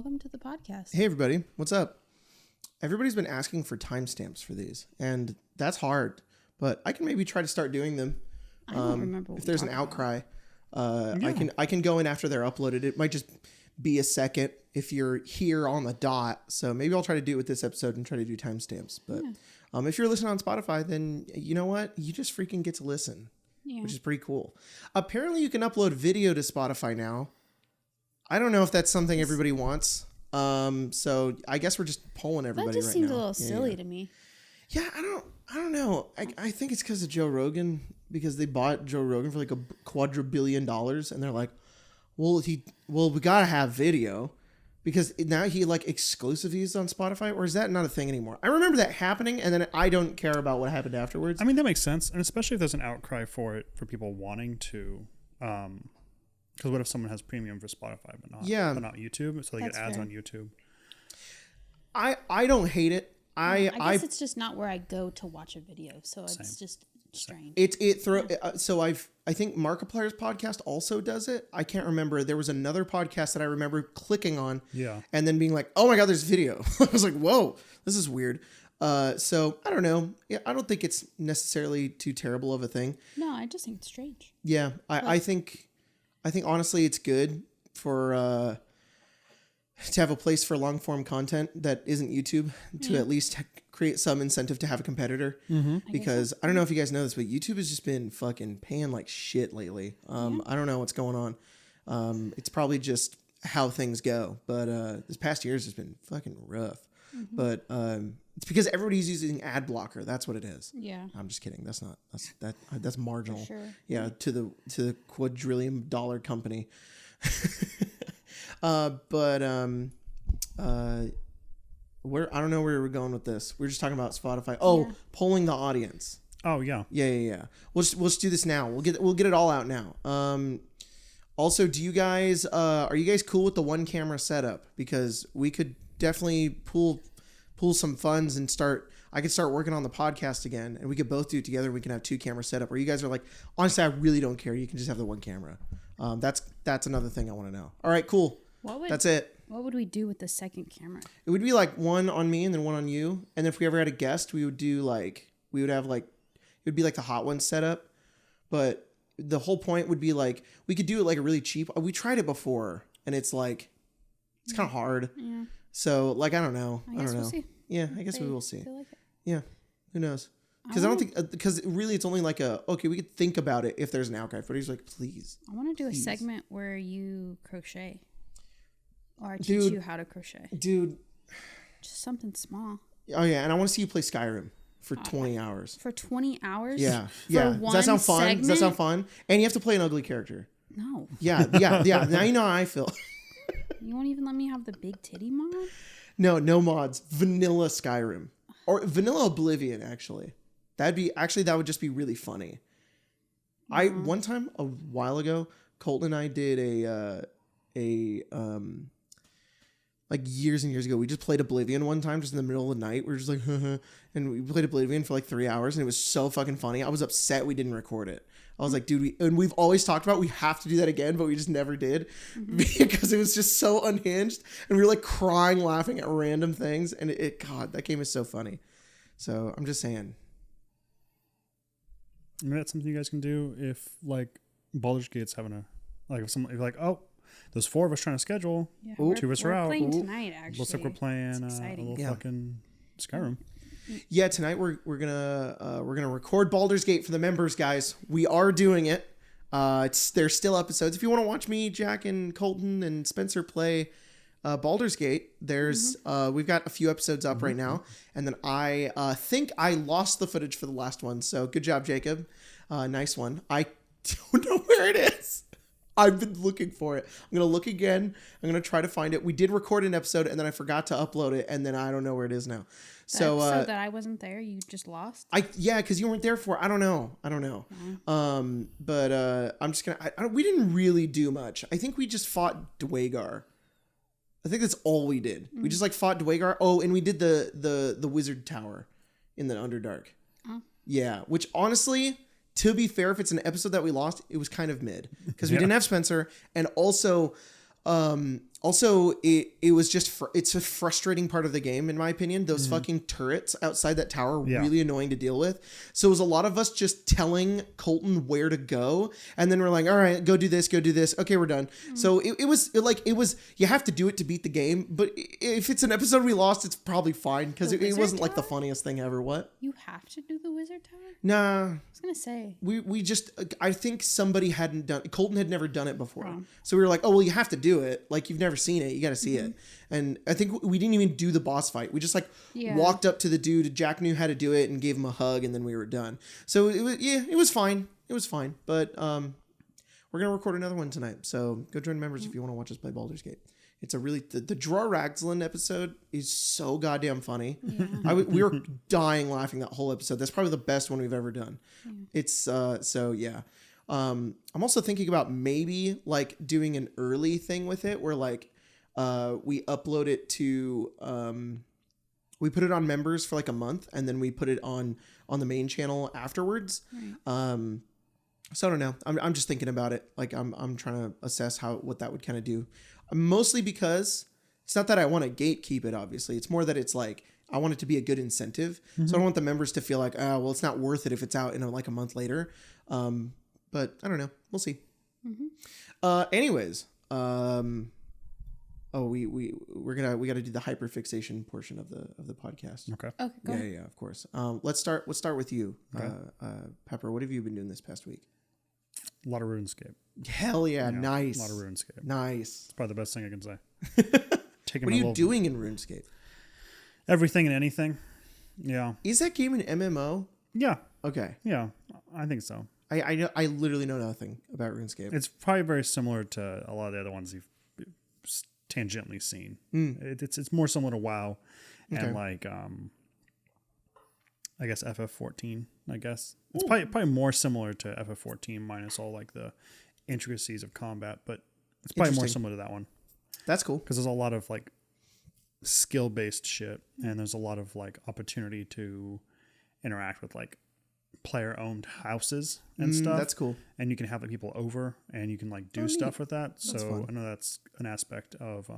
welcome to the podcast. Hey, everybody. What's up? Everybody's been asking for timestamps for these, and that's hard, but I can maybe try to start doing them. I don't remember what if there's an outcry. I can go in after they're uploaded. It might just be a second if you're here on the dot. So maybe I'll try to do it with this episode and try to do timestamps. But if you're listening on Spotify, then you know what? You just freaking get to listen, which is pretty cool. Apparently, you can upload video to Spotify now. I don't know if that's something everybody wants. So I guess we're just polling everybody right now. That just seems a little silly to me. Yeah, I don't know. I think it's because of Joe Rogan, because they bought Joe Rogan for like a quadrillion dollars, and they're like, well, we gotta have video, because now he like exclusively is on Spotify, or is that not a thing anymore? I remember that happening, and then I don't care about what happened afterwards. I mean, that makes sense, and especially if there's an outcry for it, for people wanting to. Because what if someone has premium for Spotify but not YouTube, so they get ads on YouTube? I don't hate it. I guess it's just not where I go to watch a video, so it's just strange. So I think Markiplier's podcast also does it. I can't remember. There was another podcast that I remember clicking on, and then being like, "Oh my god, there's video." I was like, "Whoa, this is weird." So I don't know. Yeah, I don't think it's necessarily too terrible of a thing. No, I just think it's strange. Yeah, I think honestly it's good for to have a place for long form content that isn't YouTube, to at least create some incentive to have a competitor. Because I don't know if you guys know this, but YouTube has just been fucking paying like shit lately. I don't know what's going on. It's probably just how things go, but this past year has just been fucking rough. But it's because everybody's using ad blocker. That's what it is. Yeah. I'm just kidding. That's marginal. For sure. Yeah, to the quadrillion dollar company. I don't know where we're going with this. We're just talking about Spotify. Polling the audience. Oh yeah. Yeah. We'll just do this now. We'll get it all out now. Also, do you guys are you guys cool with the one camera setup? Because we could definitely pool some funds and I could start working on the podcast again, and we could both do it together. We can have 2 cameras set up. Or you guys are like, honestly, I really don't care. You can just have the one camera. That's another thing I want to know. All right, cool. That's it. What would we do with the second camera? It would be like one on me and then one on you. And if we ever had a guest, it would be like the Hot Ones setup. But the whole point would be like, we could do it like a really cheap. We tried it before, and it's like, it's kind of hard. Yeah. So like, I don't know. I don't know. We'll see. Yeah, I guess we will see. Like yeah. Who knows? Because really it's only like we could think about it if there's an outcry. But he's like, please. I want to do a segment where you crochet. Or I teach you how to crochet. Dude. Just something small. Oh, yeah. And I want to see you play Skyrim for 20 hours. For 20 hours? Yeah. Does that sound fun? Segment? Does that sound fun? And you have to play an ugly character. No. Yeah. Now you know how I feel. You won't even let me have the big titty mod? No mods. Vanilla Skyrim. Or vanilla Oblivion, actually. That would just be really funny. One time, a while ago, Colton and I did like years and years ago, we just played Oblivion one time, just in the middle of the night. We were just like, and we played Oblivion for like 3 hours, and it was so fucking funny. I was upset we didn't record it. I was like, dude, we've always talked about we have to do that again, but we just never did because it was just so unhinged, and we were like crying, laughing at random things, and God, that game is so funny. So I'm just saying. I mean, that's something you guys can do if like Baldur's Gate's having if like, oh, there's 4 of us trying to schedule. Yeah, 2 of us are out. We're playing tonight, actually. Looks like we're playing a little fucking Skyrim. Yeah, tonight we're gonna record Baldur's Gate for the members, guys. We are doing it. There's still episodes. If you want to watch me, Jack, and Colton and Spencer play Baldur's Gate, there's we've got a few episodes up right now, and then I think I lost the footage for the last one. So good job, Jacob. Nice one. I don't know where it is. I've been looking for it. I'm going to look again. I'm going to try to find it. We did record an episode, and then I forgot to upload it, and then I don't know where it is now. So that I wasn't there, you just lost? Yeah, because you weren't there for it. I don't know. Mm-hmm. But I'm just going to... We didn't really do much. I think we just fought Dwagar. I think that's all we did. We just like fought Dwagar. Oh, and we did the Wizard Tower in the Underdark. Oh. Yeah, which honestly... To be fair, if it's an episode that we lost, it was kind of mid because we didn't have Spencer, and also Also, it was just it's a frustrating part of the game, in my opinion. Those fucking turrets outside that tower are really annoying to deal with. So it was a lot of us just telling Colton where to go, and then we're like, all right, go do this. Okay, we're done. So it was you have to do it to beat the game. But if it's an episode we lost, it's probably fine because it wasn't like the funniest thing ever. What? You have to do the wizard tower? Nah. I was gonna say. We just I think somebody hadn't done. Colton had never done it before, so we were like, oh well, you have to do it. Like you've never seen it, you got to see it. And I think we didn't even do the boss fight. We just walked up to the dude. Jack knew how to do it and gave him a hug, and then we were done. So it was fine. But we're gonna record another one tonight. So go join members if you want to watch us play Baldur's Gate. It's a really the Draw Ragzlin episode is so goddamn funny. Yeah. We were dying laughing that whole episode. That's probably the best one we've ever done. It's so yeah. I'm also thinking about maybe like doing an early thing with it where like we upload it to we put it on members for like a month and then we put it on the main channel afterwards. Right. So I don't know. I'm just thinking about it. Like I'm trying to assess what that would kind of do. Mostly because it's not that I want to gatekeep it, obviously. It's more that it's like I want it to be a good incentive. So I don't want the members to feel like, oh, well, it's not worth it if it's out in like a month later. But I don't know. We'll see. Anyways, we got to do the hyperfixation portion of the podcast. Okay. Okay. Yeah, of course. Let's start with you, okay. Pepper. What have you been doing this past week? A lot of RuneScape. Hell yeah, nice. A lot of RuneScape. Nice. It's probably the best thing I can say. What are you doing in RuneScape? Everything and anything. Yeah. Is that game an MMO? Yeah. Okay. Yeah, I think so. I literally know nothing about RuneScape. It's probably very similar to a lot of the other ones you've tangentially seen. It's more similar to WoW and like I guess FF14. I guess it's probably more similar to FF14 minus all like the intricacies of combat, but it's probably more similar to that one. That's cool because there's a lot of like skill based shit, and there's a lot of like opportunity to interact with like player owned houses and stuff. That's cool. And you can have like people over and you can like do stuff with that. So fun. I know that's an aspect of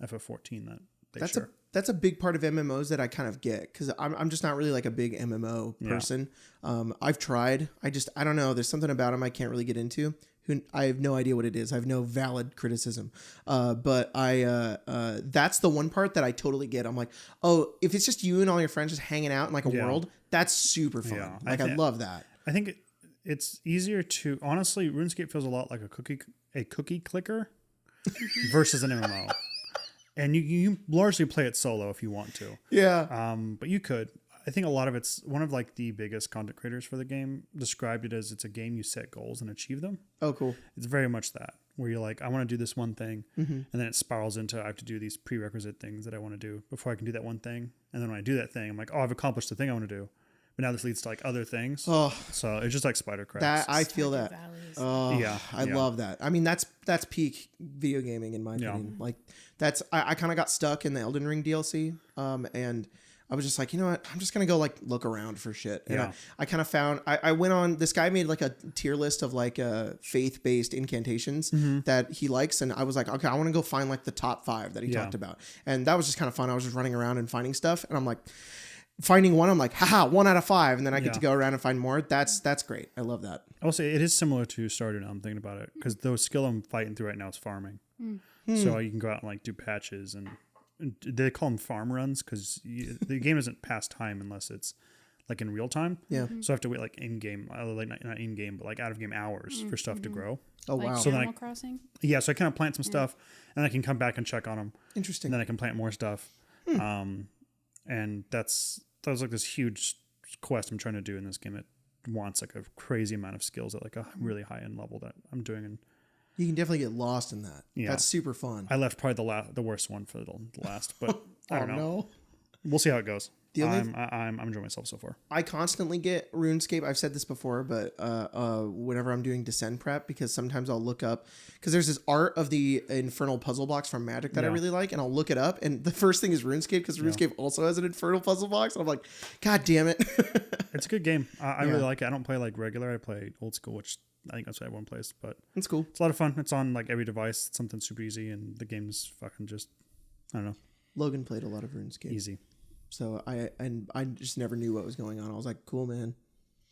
FF14 that they share. That's a big part of MMOs that I kind of get because I'm just not really like a big MMO person. I've tried. I don't know. There's something about them I can't really get into. I have no idea what it is. I have no valid criticism. But that's the one part that I totally get. I'm like, oh, if it's just you and all your friends just hanging out in like a world, that's super fun. Yeah. Like I love that. I think it's easier to honestly. RuneScape feels a lot like a cookie clicker versus an MMO. And you largely play it solo if you want to. Yeah. But you could. I think a lot of it's one of like the biggest content creators for the game described it as it's a game you set goals and achieve them. Oh, cool. It's very much that where you're like, I want to do this one thing. And then it spirals into I have to do these prerequisite things that I want to do before I can do that one thing. And then when I do that thing, I'm like, oh, I've accomplished the thing I want to do. But now this leads to like other things. Oh, so it's just like spider cracks. That I feel that. Oh, yeah, I love that. I mean, that's peak video gaming in my opinion. Like that's I kind of got stuck in the Elden Ring DLC, and I was just like, you know what? I'm just gonna go like look around for shit. And I kind of found I went on. This guy made like a tier list of like faith-based incantations that he likes, and I was like, okay, I want to go find like the top 5 that he talked about, and that was just kind of fun. I was just running around and finding stuff, and I'm like. Finding one, I'm like, haha, 1 out of 5, and then I get to go around and find more. That's great. I love that. I will say it is similar to Stardew now. I'm thinking about it because the skill I'm fighting through right now is farming. So you can go out and like do patches and they call them farm runs because the game isn't past time unless it's like in real time. Yeah. So I have to wait like in game, like not in game, but like out of game hours for stuff to grow. Oh wow! Like so Animal Crossing. Yeah, so I kind of plant some stuff and I can come back and check on them. Interesting. And then I can plant more stuff. And that was like this huge quest I'm trying to do in this game. It wants like a crazy amount of skills at like a really high end level that I'm doing. And you can definitely get lost in that. Yeah. That's super fun. I left probably the worst one for the last, but I don't know. No. We'll see how it goes. I'm enjoying myself so far. I constantly get RuneScape. I've said this before, but whenever I'm doing Descend prep, because sometimes I'll look up because there's this art of the infernal puzzle box from Magic that I really like, and I'll look it up, and the first thing is RuneScape because RuneScape also has an infernal puzzle box. And I'm like, God damn it! It's a good game. I really like it. I don't play like regular. I play old school, which I think that's what everyone plays. But That's cool. it's a lot of fun. It's on like every device. It's something super easy, and the game's fucking just, I don't know, Logan played a lot of RuneScape. easy. So I just never knew what was going on. I was like, cool, man.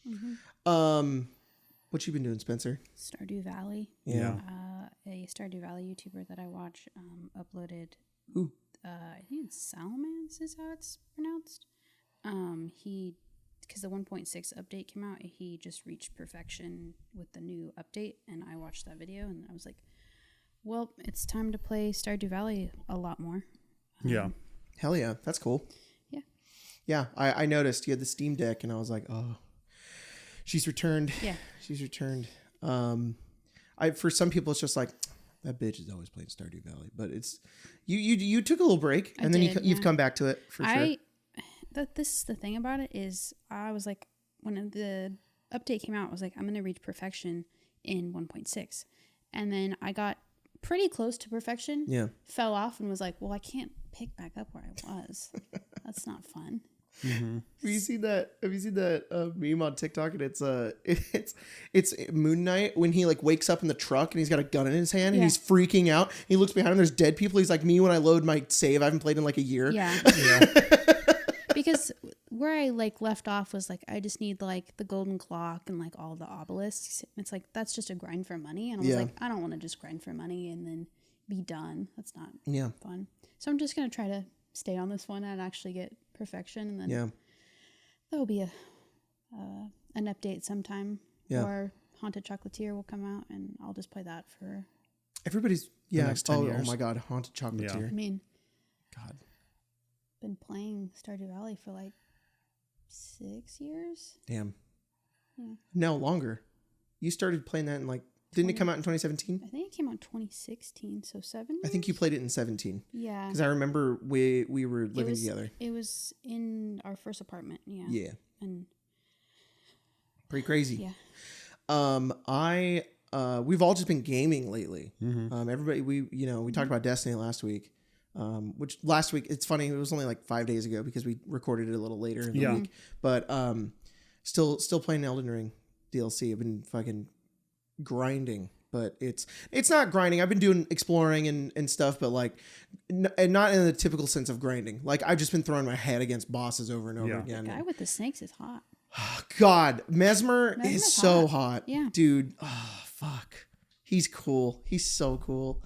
Mm-hmm. What you been doing, Spencer? Stardew Valley. Yeah. A Stardew Valley YouTuber that I watch uploaded. Who? I think it's Salamance is how it's pronounced. Because the 1.6 update came out, he just reached perfection with the new update, and I watched that video, and I was like, well, it's time to play Stardew Valley a lot more. Yeah. Hell yeah, that's cool. Yeah. Yeah, I noticed you had the Steam Deck, and I was like, oh, she's returned. Yeah. She's returned. For some people, it's just like, that bitch is always playing Stardew Valley, but it's you took a little break, and then you've come back to it for sure. This is the thing about it is I was like, when the update came out, I was like, I'm going to reach perfection in 1.6. And then I got pretty close to perfection. Yeah. Fell off and was like, well, I can't pick back up where I was. That's not fun. Mm-hmm. Have you seen that meme on TikTok? And it's Moon Knight when he like wakes up in the truck and he's got a gun in his hand and he's freaking out. He looks behind him. There's dead people. He's like me when I load my save. I haven't played in like a year. Yeah. Because where I like left off was like, I just need like the golden clock and like all the obelisks. It's like, that's just a grind for money. And I was like, I don't want to just grind for money and then be done. That's not fun. So I'm just going to try to stay on this one and actually get perfection. And then there'll be an update sometime. Yeah. Or Haunted Chocolatier will come out and I'll just play that for everybody's the next 10 years. Oh my God. Haunted Chocolatier. Yeah. I mean, God. Been playing Stardew Valley for like 6 years. Damn. Yeah. No, longer. You started playing that in like, didn't it come out in 2017? I think it came out in 2016, so 7 years? I think you played it in 17. Yeah. Because I remember we were living together. It was in our first apartment, yeah. Yeah. And pretty crazy. Yeah. We've all just been gaming lately. Mm-hmm. Everybody, we talked about Destiny last week. Which last week, it's funny, it was only like 5 days ago because we recorded it a little later in the week. But still playing Elden Ring DLC. I've been fucking grinding, but it's not grinding. I've been doing exploring and stuff, but like, and not in the typical sense of grinding. Like I've just been throwing my head against bosses over and over again. The guy with the snakes is hot. Oh, God, Mesmer is so hot. Yeah, dude. Oh fuck, he's cool. He's so cool.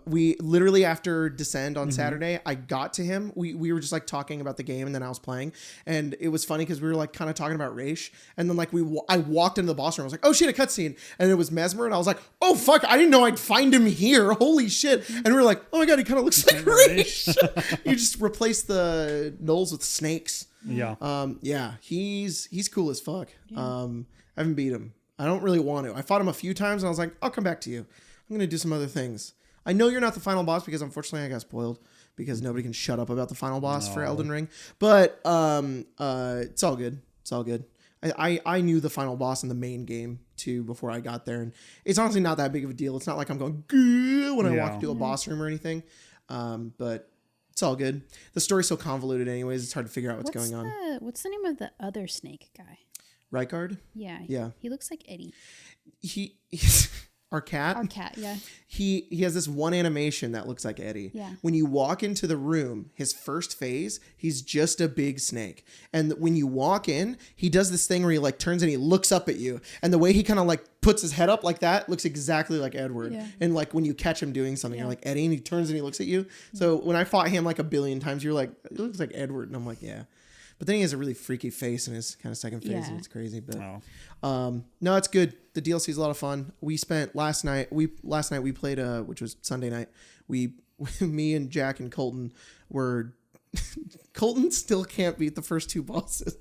We literally after Descend on Saturday, I got to him. We were just like talking about the game and then I was playing and it was funny because we were like kind of talking about Raish and then like I walked into the boss room. I was like, oh shit, a cutscene. And it was Mesmer and I was like, oh fuck, I didn't know I'd find him here. Holy shit. And we were like, oh my God, he kind of looks like Raish. You just replace the gnolls with snakes. Yeah. He's cool as fuck. I haven't beat him. I don't really want to. I fought him a few times and I was like, I'll come back to you. I'm going to do some other things. I know you're not the final boss because unfortunately I got spoiled because nobody can shut up about the final boss for Elden Ring. But it's all good. It's all good. I knew the final boss in the main game too before I got there. And it's honestly not that big of a deal. It's not like I'm going when I walk into a boss room or anything. But it's all good. The story's so convoluted anyways. It's hard to figure out what's going on. What's the name of the other snake guy? Rykard? Yeah. He looks like Eddie. He's our cat. Our cat, yeah. He has this one animation that looks like Eddie. Yeah. When you walk into the room, his first phase, he's just a big snake. And when you walk in, he does this thing where he like turns and he looks up at you. And the way he kind of like puts his head up like that looks exactly like Edward. Yeah. And like when you catch him doing something, you're like Eddie, and he turns and he looks at you. So when I fought him like a billion times, you're like, it looks like Edward. And I'm like, yeah. But then he has a really freaky face in his kind of second phase, and it's crazy. But no, it's good. The DLC is a lot of fun. We spent last night we played which was Sunday night. Me and Jack and Colton were Colton still can't beat the first two bosses.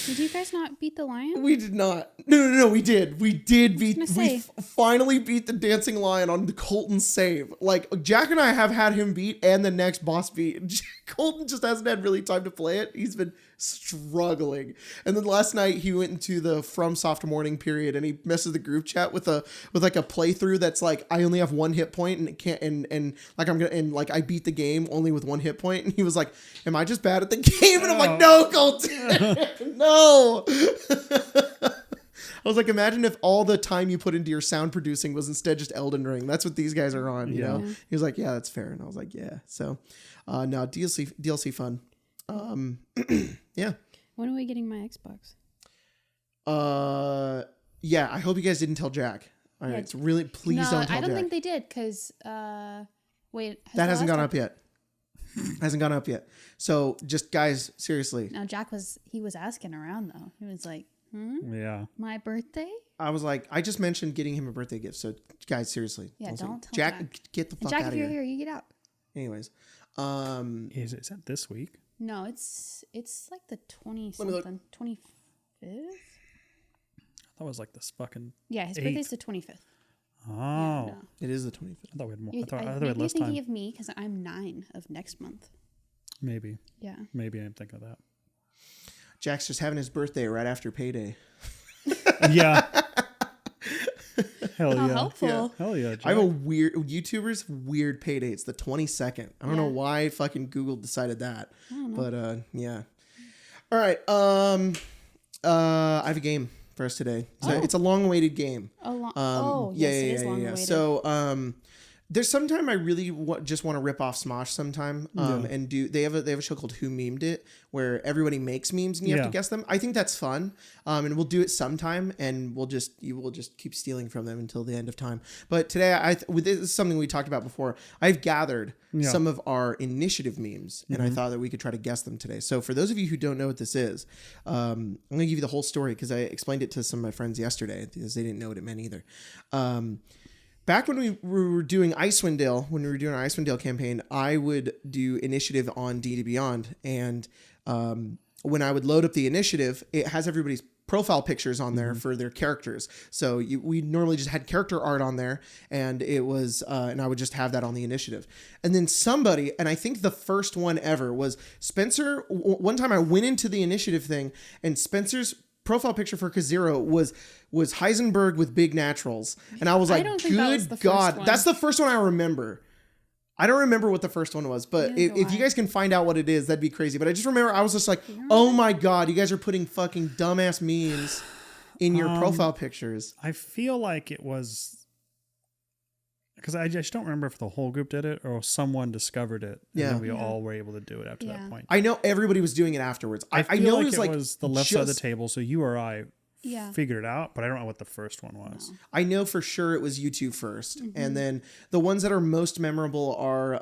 Did you guys not beat the lion? We did not. No, we did. We did beat. We finally beat the dancing lion on the Colton save. Like Jack and I have had him beat and the next boss beat. Colton just hasn't had really time to play it. He's been struggling. And then last night he went into the FromSoft morning period and he messes the group chat with like a playthrough that's like I only have 1 hit point and it can't and like I'm gonna and like I beat the game only with 1 hit point and he was like, am I just bad at the game? And I'm like, no, Colton. No. I was like, imagine if all the time you put into your sound producing was instead just Elden Ring. That's what these guys are on, you know? He was like, yeah, that's fair. And I was like, yeah. So, no, DLC fun. Yeah. When are we getting my Xbox? Yeah, I hope you guys didn't tell Jack. All right, so really, please don't tell Jack. I don't think they did, because, wait. That hasn't gone up yet. Hasn't gone up yet. So just guys, seriously. Now Jack was asking around though. He was like, Yeah. My birthday? I was like, I just mentioned getting him a birthday gift. So guys, seriously. Yeah, don't tell Jack. Get the fuck out of here. Jack, if you're here, you get out. Anyways. Is that this week? No, it's like the 20-something. 25th? That was like this fucking. Yeah, his birthday's the 25th. Oh. Yeah, no. It is the 25th. I thought we had more. I I thought we had you're less thinking time. of me because I'm 9 of next month. Maybe. Yeah. Maybe I'm thinking of that. Jack's just having his birthday right after payday. Yeah. Hell How yeah. helpful. Yeah. Hell yeah. Jack. I have a weird weird payday. It's the 22nd. I don't know why fucking Google decided that. I don't know. But yeah. All right. I have a game for us today. It's a long-awaited game. Yes, it is long-awaited. So there's sometime I really just want to rip off Smosh sometime and do. They have a show called Who Memed It, where everybody makes memes and you have to guess them. I think that's fun, and we'll do it sometime, and you will just keep stealing from them until the end of time. But today, this is something we talked about before. I've gathered some of our initiative memes, and I thought that we could try to guess them today. So for those of you who don't know what this is, I'm going to give you the whole story because I explained it to some of my friends yesterday because they didn't know what it meant either. Back when we were doing Icewind Dale, when we were doing our Icewind Dale campaign, I would do initiative on D&D Beyond. And when I would load up the initiative, it has everybody's profile pictures on there for their characters. So we normally just had character art on there, and it was, and I would just have that on the initiative. And then somebody, and I think the first one ever was Spencer. One time I went into the initiative thing, and Spencer's profile picture for Kazero was Heisenberg with big naturals. And I was like, good God, that's the first one I remember. I don't remember what the first one was, but if you guys can find out what it is, that'd be crazy. But I just remember I was just like, oh my God, you guys are putting fucking dumbass memes in your profile pictures. I feel like it was because I just don't remember if the whole group did it or someone discovered it. And then we all were able to do it after that point. I know everybody was doing it afterwards. I know like it was the left side of the table, so you or I figured it out, but I don't know what the first one was. No. I know for sure it was you two first. And then the ones that are most memorable are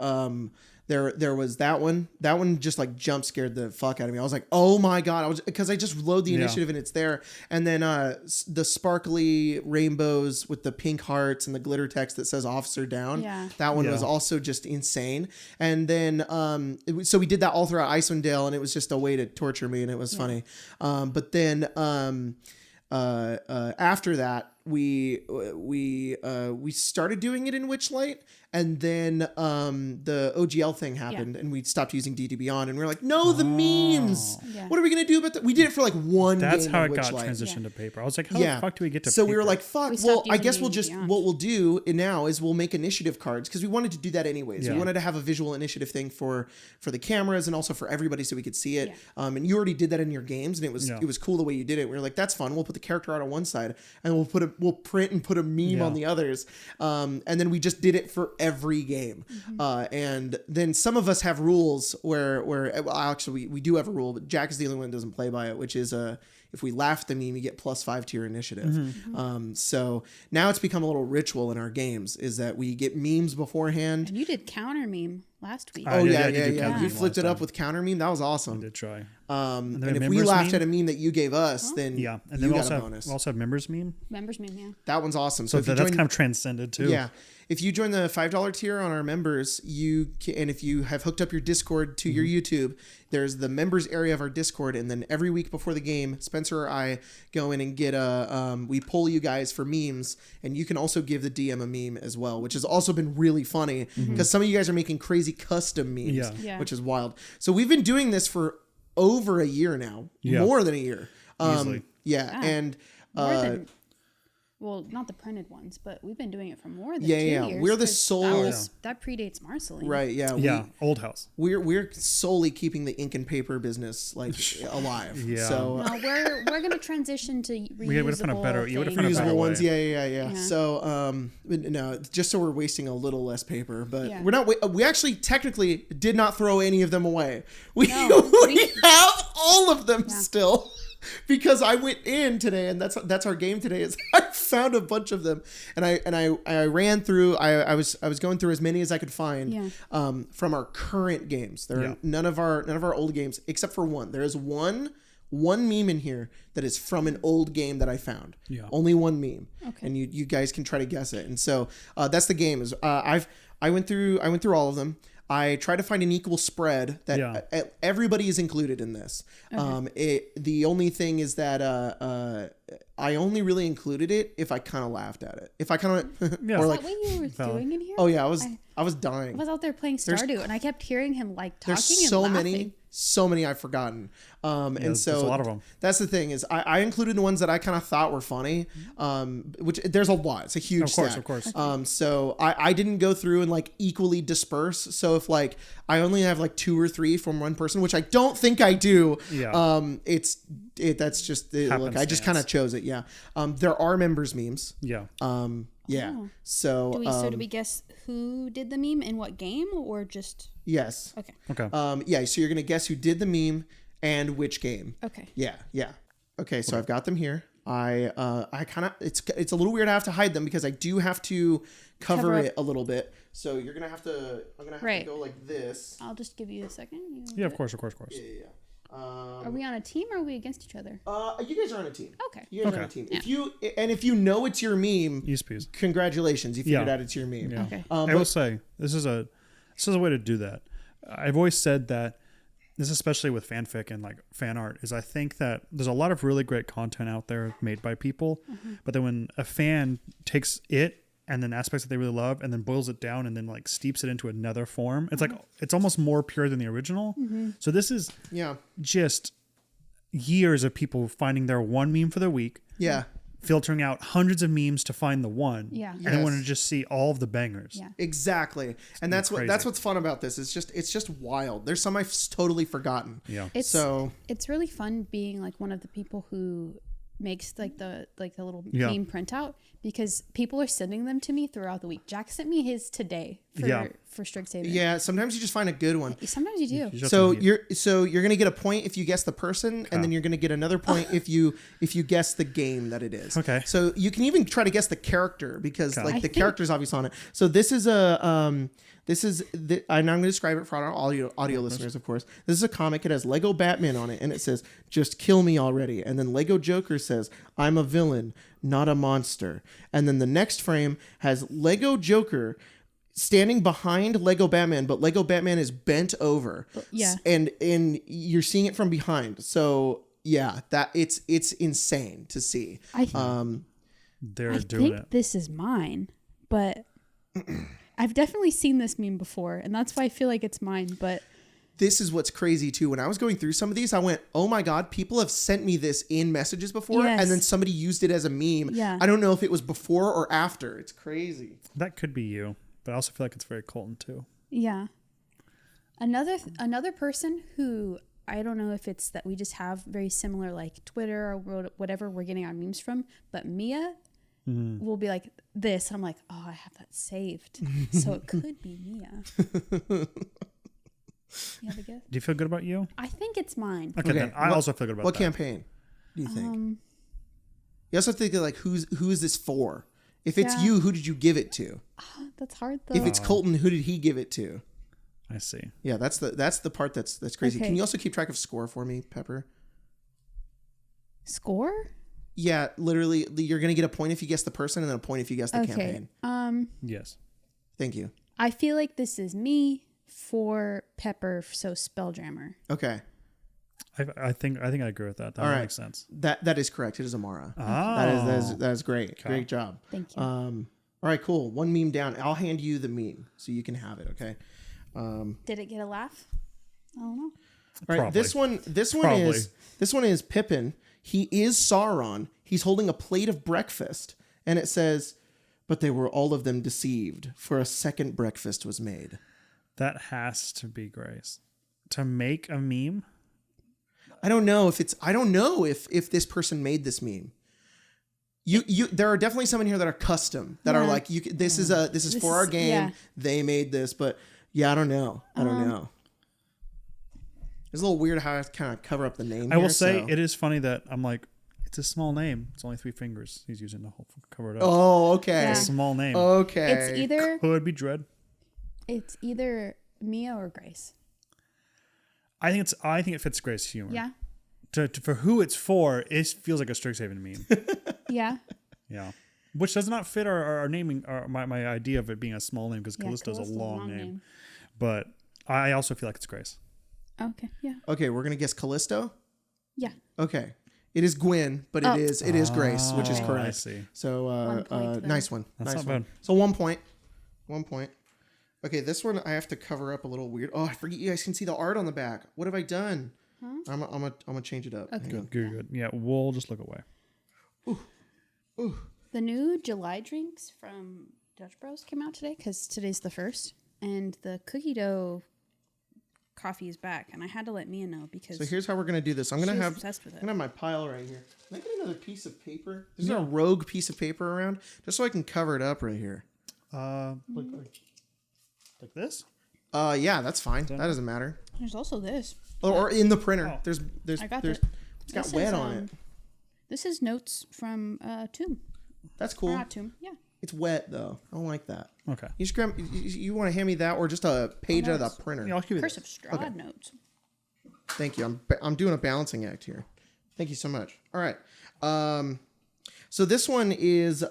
there was that one. That one just like jump scared the fuck out of me. I was like, oh my God. Because I just load the initiative and it's there. And then the sparkly rainbows with the pink hearts and the glitter text that says officer down. Yeah. That one was also just insane. And then so we did that all throughout Icewind Dale, and it was just a way to torture me, and it was funny. But then after that, we started doing it in Witchlight, and then the OGL thing happened, and we stopped using D&D Beyond, and we were like, no, the memes. Yeah. What are we gonna do about that? We did it for like one. That's game how of it got Witchlight. transitioned to paper. I was like, how the fuck do we get to? So paper? we were like, fuck. Well, I guess we'll just what we'll do now is we'll make initiative cards because we wanted to do that anyways. We wanted to have a visual initiative thing for the cameras and also for everybody so we could see it. And you already did that in your games, and it was cool the way you did it. We were like, that's fun. We'll put the character art on one side, and we'll print and put a meme on the others. And then we just did it for every game. And then some of us have rules where well, actually we do have a rule, but Jack is the only one that doesn't play by it, which is if we laugh at the meme, you get +5 to your initiative. So now it's become a little ritual in our games is that we get memes beforehand. And you did counter meme last week. Oh yeah. You flipped it up with counter meme. That was awesome. I did try. And if we laughed at a meme that you gave us, then and then you we got a bonus. We also have members meme. Members meme, yeah. That one's awesome. So that's kind of transcended too. Yeah. If you join the $5 tier on our members, and if you have hooked up your Discord to your YouTube, there's the members area of our Discord, and then every week before the game, Spencer or I go in and get we poll you guys for memes, and you can also give the DM a meme as well, which has also been really funny because some of you guys are making crazy custom memes, which is wild. So we've been doing this for over a year now, more than a year. Easily. And well, not the printed ones, but we've been doing it for more than Yeah, 2 yeah. years. We're the 'cause sole- that predates Marceline. Right. Yeah. Yeah, old house. We're solely keeping the ink and paper business like alive. Yeah. So No, we're gonna transition to reusable We would've found a better- you would've found a things. better reusable way. ones. Yeah. Yeah. So but no, just so we're wasting a little less paper, but Yeah. we're not. We actually technically did not throw any of them away. We No, we have all of them Yeah. still. Because I went in today, and that's our game today. Is I found a bunch of them, and I ran through. I was going through as many as I could find. Yeah. From our current games. There Yeah. are none of our old games except for one. There is one meme in here that is from an old game that I found. Yeah. Only one meme. Okay. And you guys can try to guess it. And so that's the game. Is I went through all of them. I try to find an equal spread that everybody is included in this. The only thing is that I only really included it if I kind of laughed at it. If I kind of Yeah. or Is like, that what you were doing in here? oh yeah, I was dying. I was out there playing Stardew, and I kept hearing him like talking There's and so laughing. many I've forgotten. And there's so a lot of them. That's the thing is I included the ones that I kind of thought were funny. Which there's a lot. It's a huge Of course. stack. So I didn't go through and like equally disperse. So if like I only have like 2 or 3 from one person, which I don't think I do. Yeah. That's just look. I just Happenstance. kind of chose it. Yeah. There are members memes. Yeah. Yeah. Oh. So Do we guess who did the meme in what game, or just yes. okay? Okay. Yeah. So you're gonna guess who did the meme and which game. Okay. Yeah. Okay, so I've got them here. I kind of it's a little weird. I have to hide them because I do have to cover Cover up. it a little bit. So you're gonna have to. I'm gonna have to Right. go like this. I'll just give you a second. Yeah, of course. Yeah. Are we on a team or are we against each other? You guys are on a team. Okay. You guys are on a Okay. team. If you know it's your meme, Ease peas. congratulations, you figured Yeah. out it's your meme. Yeah. Okay. I will say this is a way to do that. I've always said that this, especially with fanfic and like fan art, is I think that there's a lot of really great content out there made by people, but then when a fan takes it and then aspects that they really love and then boils it down and then like steeps it into another form, it's like it's almost more pure than the original. So this is Yeah. just years of people finding their one meme for the week, Yeah. filtering out hundreds of memes to find the one, Yeah. and then Yes. want to just see all of the bangers. Yeah. Exactly. And that's crazy. what's fun about this. It's just wild. There's some I've totally forgotten. Yeah. It's really fun being like one of the people who makes like the little Yeah. meme printout, because people are sending them to me throughout the week. Jack sent me his today for Strixhaven. Yeah. Sometimes you just find a good one. Sometimes you do. You just So have to- you're gonna get a point if you guess the person, and then you're gonna get another point if you guess the game that it is. Okay. So you can even try to guess the character because Okay. like I the think- character's obviously on it. So this is and I'm gonna describe it for our audio listeners, of course. This is a comic. It has Lego Batman on it, and it says "Just kill me already." And then Lego Joker says "I'm a villain, not a monster." And then the next frame has Lego Joker standing behind Lego Batman, but Lego Batman is bent over. Yeah. And you're seeing it from behind. So yeah, that it's insane to see. I they're doing think it. this is mine, but I've definitely seen this meme before, and that's why I feel like it's mine. But This is what's crazy too. When I was going through some of these, I went, "Oh my god, people have sent me this in messages before," Yes. and then somebody used it as a meme. Yeah. I don't know if it was before or after. It's crazy. That could be you, but I also feel like it's very Colton too. yeah, another person who I don't know if it's that we just have very similar like Twitter or whatever we're getting our memes from, but Mia will be like this, and I'm like, oh, I have that saved, so it could be Mia. You have a guess? Do you feel good about you? I think it's mine. Okay, then I also feel good about What that. campaign do you think? You also think of like who is this for? If it's Yeah. you, who did you give it to? That's hard though. If it's Colton, who did he give it to? I see. Yeah, that's the part that's crazy. Okay. Can you also keep track of score for me, Pepper? Score? Yeah, literally, you're gonna get a point if you guess the person, and then a point if you guess the Okay. campaign. Yes. Thank you. I feel like this is me for Pepper, so Spelljammer. Okay, I think I agree with that. That All right. makes sense. that is correct. It is Amara. Oh. That is great. Great job. Thank you. All right, cool. One meme down. I'll hand you the meme so you can have it. Okay. Did it get a laugh? I don't know. All right. Probably. This one is Pippin. He is Sauron. He's holding a plate of breakfast, And it says, but they were all of them deceived, for a second breakfast was made. That has to be Grace. To make a meme? I don't know if this person made this meme. There are definitely some in here that are custom, that are like, this is for our game. Yeah. They made this, but I don't know. I don't know. It's a little weird how I kind of cover up the name. I will say it is funny that I'm like, it's a small name. It's only 3 fingers he's using to cover it up. Oh, okay. Yeah. It's a small name. Okay. It's either Could be Dread. It's either Mia or Grace. I think it fits Grace's humor. Yeah. For who it's for, it feels like a Strixhaven meme. Yeah. Yeah. Which does not fit our naming, my idea of it being a small name, because Callisto's a Callisto's long name. But I also feel like it's Grace. Okay. Yeah. Okay, we're gonna guess Callisto. Yeah. Okay, it is Gwen, but it is Grace, which is correct. I see. So 1 point then. nice one. That's nice not one. bad. So 1 point. 1 point. Okay, this one I have to cover up a little weird. Oh, I forget you guys can see the art on the back. What have I done? Huh? I'm gonna change it up. Okay. Hang on. Good. Yeah, we'll just look away. Ooh. The new July drinks from Dutch Bros came out today because today's the 1st, and the cookie dough coffee is back, and I had to let Mia know because So here's how we're gonna do this. I'm gonna she was have obsessed with it. my pile right here. Can I get another piece of paper? Is there a rogue piece of paper around? Just so I can cover it up right here. Like this? Yeah, that's fine. That doesn't matter. There's also this. Or in the printer. Oh. There's I got there's it. it's got This wet is, on it. This is notes from Tomb. That's Or cool. not Tomb. Yeah. It's wet though. I don't like that. Okay. You just grab. You want to hand me that, or just a page out of the printer? Yeah, I'll give you Curse this. of Strahd notes. Thank you. I'm doing a balancing act here. Thank you so much. All right. So this one is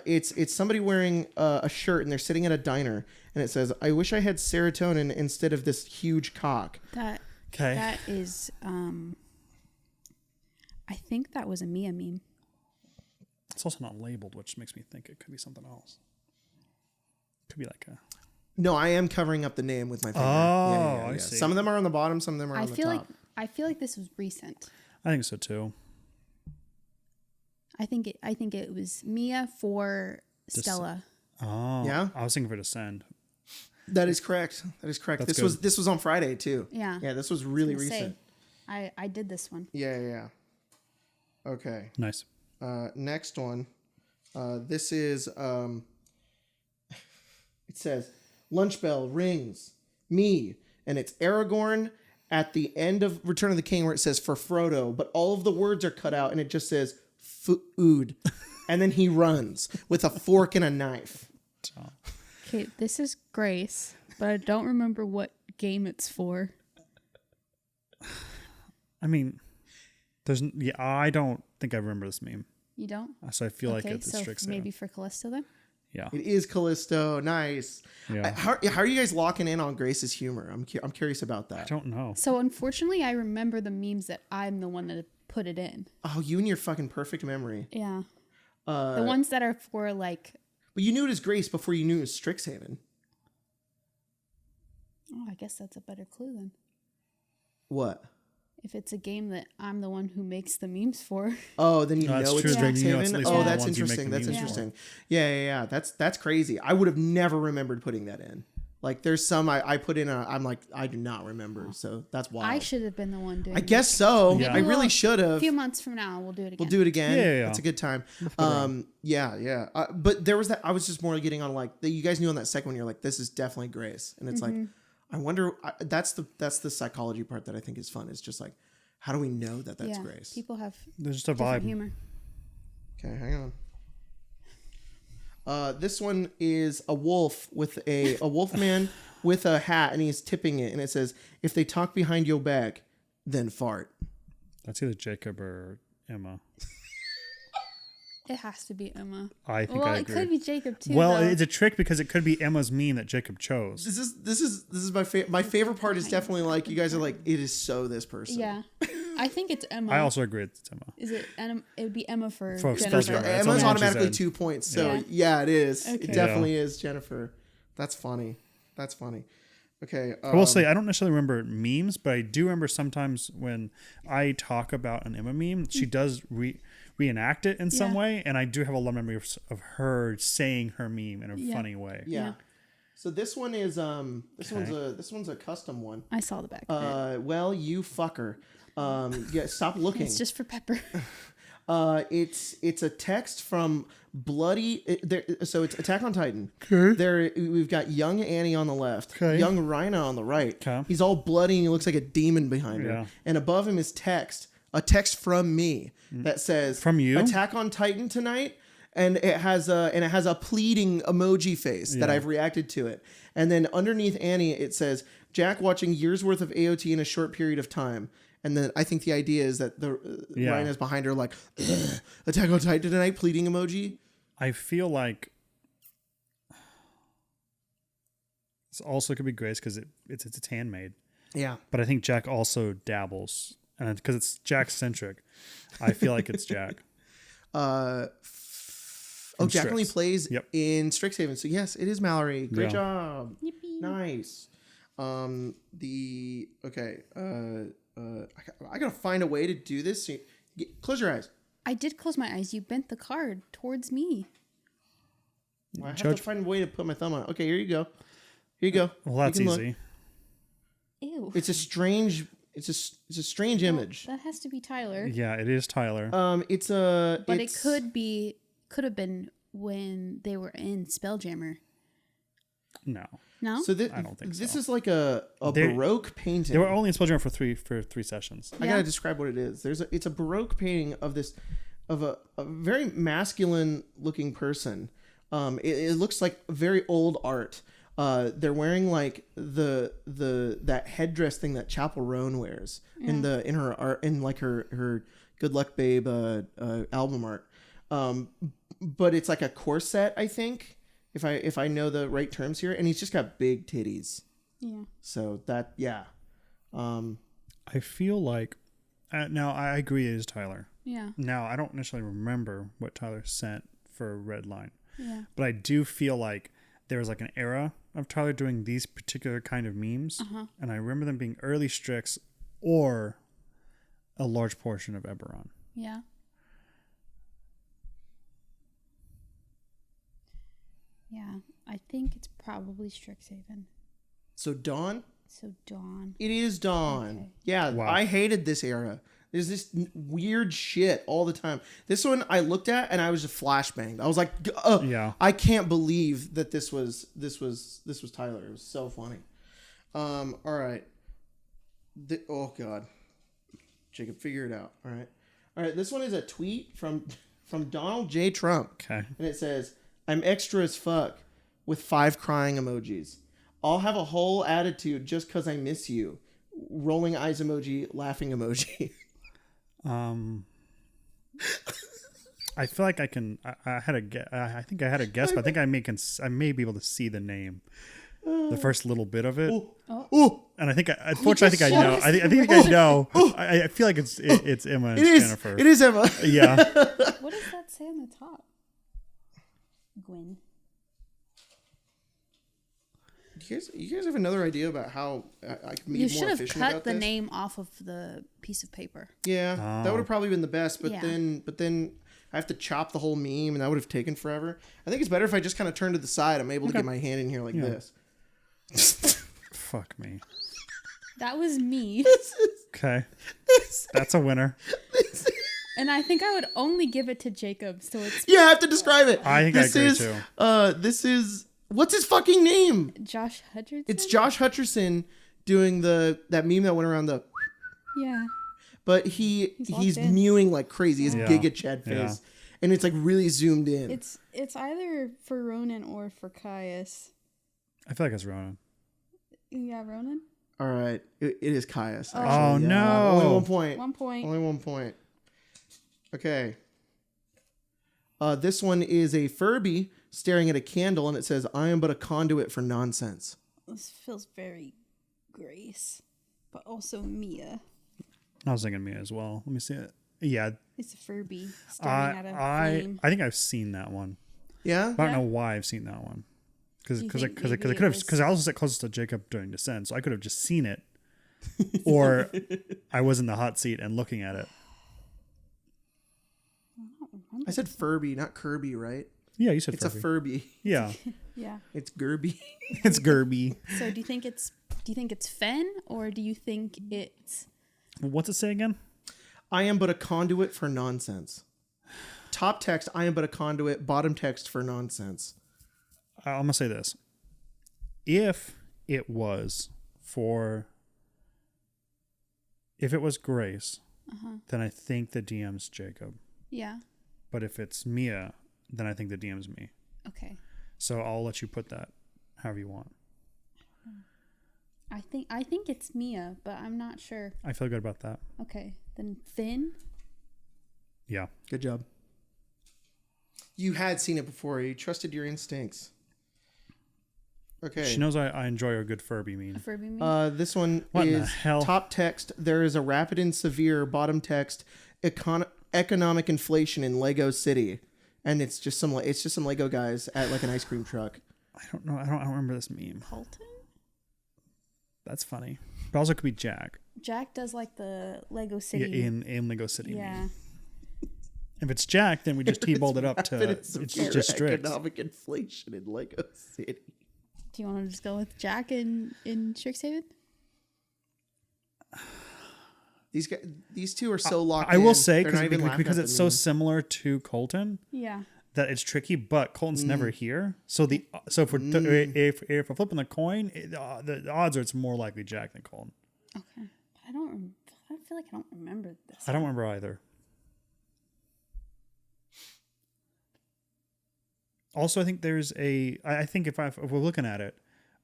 it's somebody wearing a shirt and they're sitting at a diner and it says, "I wish I had serotonin instead of this huge cock." That is I think that was a Mia meme. It's also not labeled, which makes me think it could be something else. Could be like a... No, I am covering up the name with my finger. Oh, I see. Some of them are on the bottom, some of them are on the top. I feel like this was recent. I think so too. I think it was Mia for Stella. Oh. Yeah? I was thinking for Descend. That is correct. That's That's this was on Friday too. Yeah. Yeah, this was really I was gonna recent. say, I did this one. Yeah. Okay. Nice. Next one. This is it says lunch bell rings me, and it's Aragorn at the end of Return of the King where it says for Frodo, but all of the words are cut out and it just says food. And then he runs with a fork and a knife. Okay, this is Grace, but I don't remember what game it's for. I mean, I don't think I remember this meme. You don't? So I feel like it's so Strixhaven. maybe for Callisto then? Yeah. It is Callisto. Nice. Yeah. How are you guys locking in on Grace's humor? I'm curious about that. I don't know. So unfortunately, I remember the memes that I'm the one that put it in. Oh, you and your fucking perfect memory. Yeah. The ones that are for like... But you knew it as Grace before you knew it was Strixhaven. Oh, I guess that's a better clue then. What? If it's a game that I'm the one who makes the memes for. Oh, then you No, know that's it's true. Then you know it's Strixhaven. at least Oh, one of the that's ones you make interesting. the That's memes interesting. Yeah. That's crazy. I would have never remembered putting that in. Like, there's some I put in I'm like, I do not remember. So that's wild. I should have been the one doing I guess so. Yeah. I really should A have. few months from now, we'll do it again. We'll do it again. Yeah. That's a good time. Yeah. But there was that. I was just more getting on like you guys knew on that second one. You're like, this is definitely Grace, and it's like, I wonder. That's the psychology part that I think is fun. It's just like, how do we know that that's Grace? People have There's just a different vibe. humor. Okay, hang on. This one is a wolf with a wolf man with a hat, and he's tipping it, and it says, "If they talk behind your back, then fart." That's either Jacob or Emma. It has to be Emma. I think Well, I it agree. could be Jacob too. Well, though. it's a trick because it could be Emma's meme that Jacob chose. This is my favorite part is definitely like you guys are like it is so this person. Yeah. I think it's Emma. I also agree it's Emma. Is it? It would be Emma for For Jennifer. Jennifer. That's Emma's all she automatically said. 2 points. So Yeah. yeah, it is. Okay. It definitely is Jennifer. That's funny. Okay. I will say I don't necessarily remember memes, but I do remember sometimes when I talk about an Emma meme, she does reenact it in some Yeah. way, and I do have a lot of memory of her saying her meme in a Yeah. funny way. Yeah. So this one is this one's a custom one. I saw the back of it. Well, you fucker. Yeah, stop looking. It's just for Pepper. It's a text from so it's Attack on Titan. Okay. There we've got young Annie on the left, Okay. young Rhina on the right. Okay. He's all bloody and he looks like a demon behind her. Yeah. And above him is a text from me that says From you? Attack on Titan tonight. And it has a pleading emoji face that Yeah. I've reacted to it. And then underneath Annie it says Jack watching years worth of AOT in a short period of time. And then I think the idea is that the Rhina's behind her like Attack on Titan tonight pleading emoji. I feel like this also could be Grace because it's a handmade. Yeah. But I think Jack also dabbles, and because it's Jack centric, I feel like it's Jack. Jack only Strix. plays Yep. in Strixhaven. So yes, it is Mallory. Great Yeah. job. Yippee. Nice. I gotta find a way to do this. So close your eyes. I did close my eyes. You bent the card towards me. I have Judge- to find a way to put my thumb on it. Okay, here you go. Here you go. Well, that's You can look. easy. Ew. It's a strange image. That has to be Tyler. Yeah, it is Tyler. It's a. But it's, it could have been when they were in Spelljammer. No, No? So I don't think this so. is like a They- Baroque painting. they were only in Spelljammer for three sessions. I Yeah. gotta describe what it is. It's a Baroque painting of a very masculine looking person. It looks like very old art. They're wearing like that headdress thing that Chapel Roan wears in her art in like her Good Luck Babe album art. But it's like a corset, I think, if I know the right terms here, and he's just got big titties. Yeah. So that I feel like now I agree it is Tyler. Yeah. Now I don't necessarily remember what Tyler sent for Red Line, Yeah. but I do feel like there was like an era of Tyler doing these particular kind of memes, and I remember them being early Strix or a large portion of Eberron. Yeah. Yeah. I think it's probably Strixhaven. So Dawn. So Dawn. It is Dawn. Okay. Yeah, Wow. I hated this era. There's this weird shit all the time. This one I looked at and I was just flashbanged. I was like, Yeah. I can't believe that this was Tyler. It was so funny. All right. Oh God, Jacob, figure it out. All right. This one is a tweet from Donald J. Trump. Okay. And it says, "I'm extra as fuck," with 5 crying emojis. "I'll have a whole attitude just cause I miss you." Rolling eyes emoji, laughing emoji. I feel like I can. I had a guess. I think I had a guess, but I think I may be able to see the name, the first little bit of it, Ooh, and I think unfortunately I think I know. I think I know. I feel like it's Emma and it is. Jennifer. It is Emma. Yeah. What does that say on the top? Gwen. You guys have another idea about how I can be You more should have efficient cut about the this? name off of the piece of paper. Yeah, that would have probably been the best. But Yeah. then I have to chop the whole meme, and that would have taken forever. I think it's better if I just kind of turn to the side. I'm able to get my hand in here like this. Fuck me. That was me. Okay. That's a winner. And I think I would only give it to Jacob. So it's Yeah, I have to describe it. I think I agree is, too. This is what's his fucking name? Josh Hutcherson. It's Josh Hutcherson doing that meme that went around the. Yeah. But he's locked in. mewing like crazy. His Yeah. Giga Chad face, Yeah. and it's like really zoomed in. It's either for Ronan or for Caius. I feel like it's Ronan. Yeah, Ronan. All right, it is Caius. Oh. Actually, Oh, no. Only 1 point. 1 point. Only 1 point. Okay. This one is a Furby staring at a candle, and it says, "I am but a conduit for nonsense." This feels very Grace, but also Mia. I was thinking Mia as well. Let me see it. Yeah. It's a Furby staring at a flame. I think I've seen that one. Yeah. I don't Yeah. know why I've seen that one. Because Do you I think could maybe have it because I also sat closest to Jacob during Descent, so I could have just seen it, or I was in the hot seat and looking at it. I said Furby, not Kirby, right? Yeah, you said It's Furby. a Furby. Yeah, Yeah. It's Gerby. it's Gerby. So do you think it's Fen, or do you think it's What's it say again? I am but a conduit for nonsense. Top text, I am but a conduit. Bottom text for nonsense. I'm gonna say this: if it was Grace, then I think the DM's Jacob. Yeah. But if it's Mia, then I think the DM's me. Okay. So I'll let you put that however you want. I think it's Mia, but I'm not sure. I feel good about that. Okay. Then Finn? Yeah. Good job. You had seen it before. You trusted your instincts. Okay. She knows I enjoy a good Furby meme. A Furby meme? This one What in the is hell? top text. There is a rapid and severe bottom text. Economic inflation in Lego City, and it's just some Lego guys at like an ice cream truck. I don't know. I don't remember this meme. Colton? That's funny. But also could be Jack. Jack does like the Lego City. Yeah, in Lego City. Yeah. Meme. If it's Jack, then we just T-balled it up to Rapid and it's severe just strict. economic inflation in Lego City. Do you want to just go with Jack in Strixhaven? These two are so locked I in. will say They're not even laughing because at it's the so meme. similar to Colton Yeah. that it's tricky. But Colton's never here, so if we're if we're flipping the coin, the odds are it's more likely Jack than Colton. Okay. I feel like I don't remember this. I don't remember either. Also, I think there's I think if we're looking at it,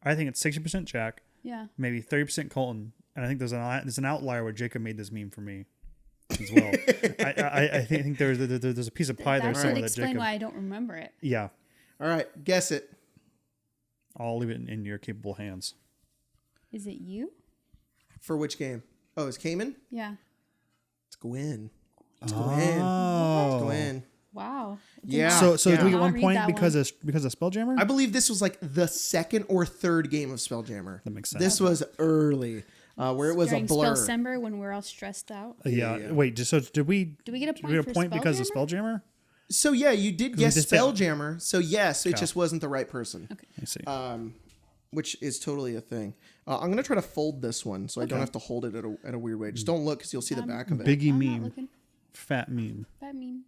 I think it's 60% Jack, Yeah. maybe 30% Colton, and I think there's an outlier where Jacob made this meme for me as well. I think there's a piece of pie there That somewhere would that explain Jacob. why I don't remember it. Yeah, All right, guess it. I'll leave it in your capable hands. Is it you? For which game? Oh, it's Cayman? Yeah. It's Gwen. It's Gwen. Oh, It's Gwen. Wow. Yeah. So yeah. do we get Not 1 read point that because of Spelljammer? I believe this was like the second or third game of Spelljammer. That makes sense. This was early, where it was During a blur. Spellcember when we're all stressed out. Yeah. Wait. So did we? Do we get a Did we get a point for because of Spelljammer? Spelljammer? So yeah, you did guess did say- Spelljammer. So yes, it Okay. just wasn't the right person. Okay. I see. Which is totally a thing. I'm gonna try to fold this one so I don't have to hold it at a weird way. Just don't look because you'll see the back of it. Biggie I'm not meme, looking. fat meme. That meme.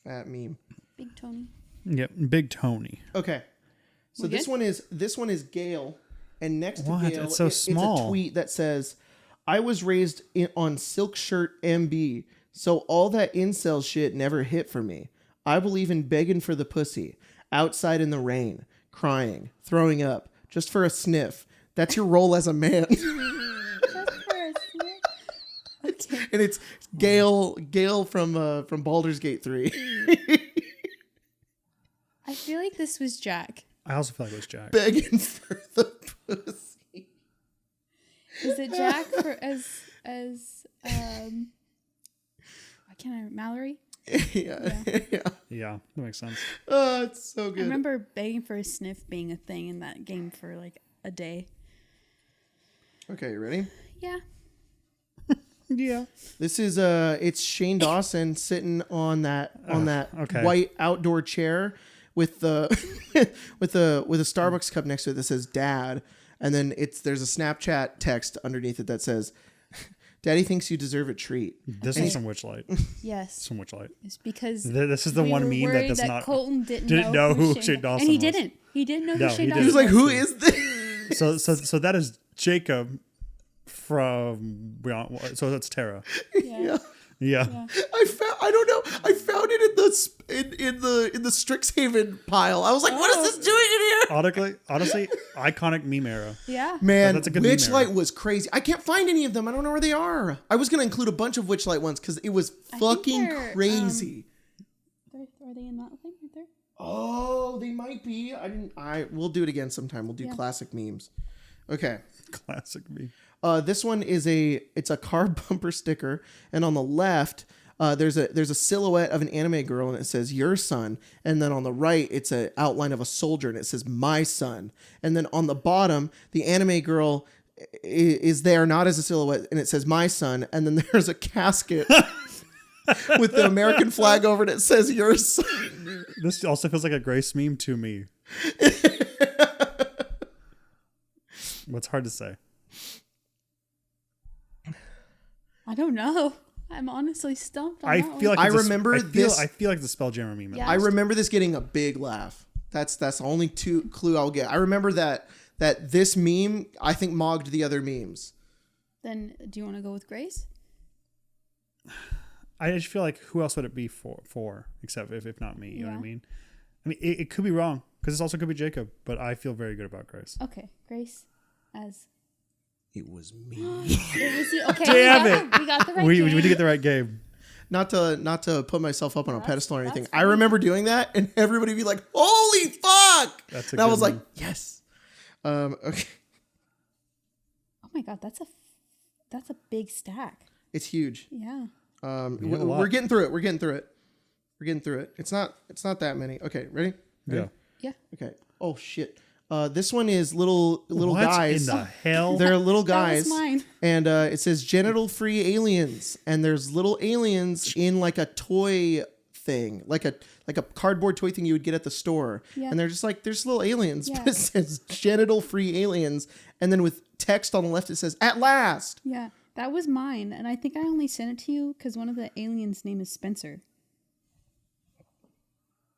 Fat meme. Big Tony. Yep, Big Tony. Okay. So We this good? one is Gail, and next What? to Gail, It's so it's small. a tweet that says, "I was raised on Silk Shirt MB, so all that incel shit never hit for me. I believe in begging for the pussy, outside in the rain, crying, throwing up, just for a sniff. That's your role as a man." Okay. And it's Gail from Baldur's Gate 3. I feel like this was Jack. I also feel like it was Jack. Begging for the pussy. Is it Jack for as why can't I Mallory? Yeah. Yeah, that makes sense. Oh, it's so I good. remember begging for a sniff being a thing in that game for like a day. Okay, you ready? Yeah. Yeah. This is it's Shane Dawson sitting on that okay. white outdoor chair with the with a Starbucks cup next to it that says "Dad," and then there's a Snapchat text underneath it that says, "Daddy thinks you deserve a treat." This Okay. is some Witchlight. Yes. Some Witchlight. It's because This is the we one were meme that worried does that not. Colton didn't didn't know know who Shane Shane Dawson and he was. didn't. He didn't know No, who Shane he Dawson He was was. like, "Who is this?" So that is Jacob from Beyond. So that's Tara. Yeah. Yeah. I don't know. I found it in the Strixhaven pile. I was like, "What is this doing in here?" Honestly, iconic meme era. Yeah. Man, That's a good meme Witchlight era. was crazy. I can't find any of them. I don't know where they are. I was gonna include a bunch of Witchlight ones because it was think fucking they're, crazy. Are they in that thing right there? Oh, they might be. We'll do it again sometime. We'll do Yeah. classic memes. Okay. Classic meme. This one is a car bumper sticker, and on the left, there's a silhouette of an anime girl, and it says "Your son," and then on the right, it's an outline of a soldier, and it says "My son," and then on the bottom, the anime girl is there not as a silhouette, and it says "My son," and then there's a casket. with the American flag over it. It says yours. This also feels like a Grace meme to me. What's hard to say? I don't know. I'm honestly stumped on I that feel one. like I remember this. I feel like the Spelljammer meme. Yeah. I remember this getting a big laugh. That's the only clue I'll get. I remember that this meme I think mogged the other memes. Then do you want to go with Grace? I just feel like who else would it be for except if not me? You know what I mean? I mean, it could be wrong because this also could be Jacob, but I feel very good about Grace. Okay, Grace as. It was me. It was you. Okay, Damn we got the right We game. did get the right game. Not to put myself up on a pedestal or anything. that's I remember doing that, and everybody would be like, "Holy fuck!" That's a and I good was like, one. "Yes." Okay, Oh my god, that's a big stack. it's huge. Yeah. got a lot. We're getting through it. We're getting through it. It's not that many. Okay, ready? Yeah. Yeah. Okay. Oh shit. This one is little What guys. in the hell? They're little That guys. was mine. And it says genital-free aliens, and there's little aliens in like a toy thing, like a cardboard toy thing you would get at the store. Yeah. And they're just like, there's little aliens. Yeah. But it says genital-free aliens, and then with text on the left it says "at last." Yeah, that was mine, and I think I only sent it to you because one of the aliens' name is Spencer.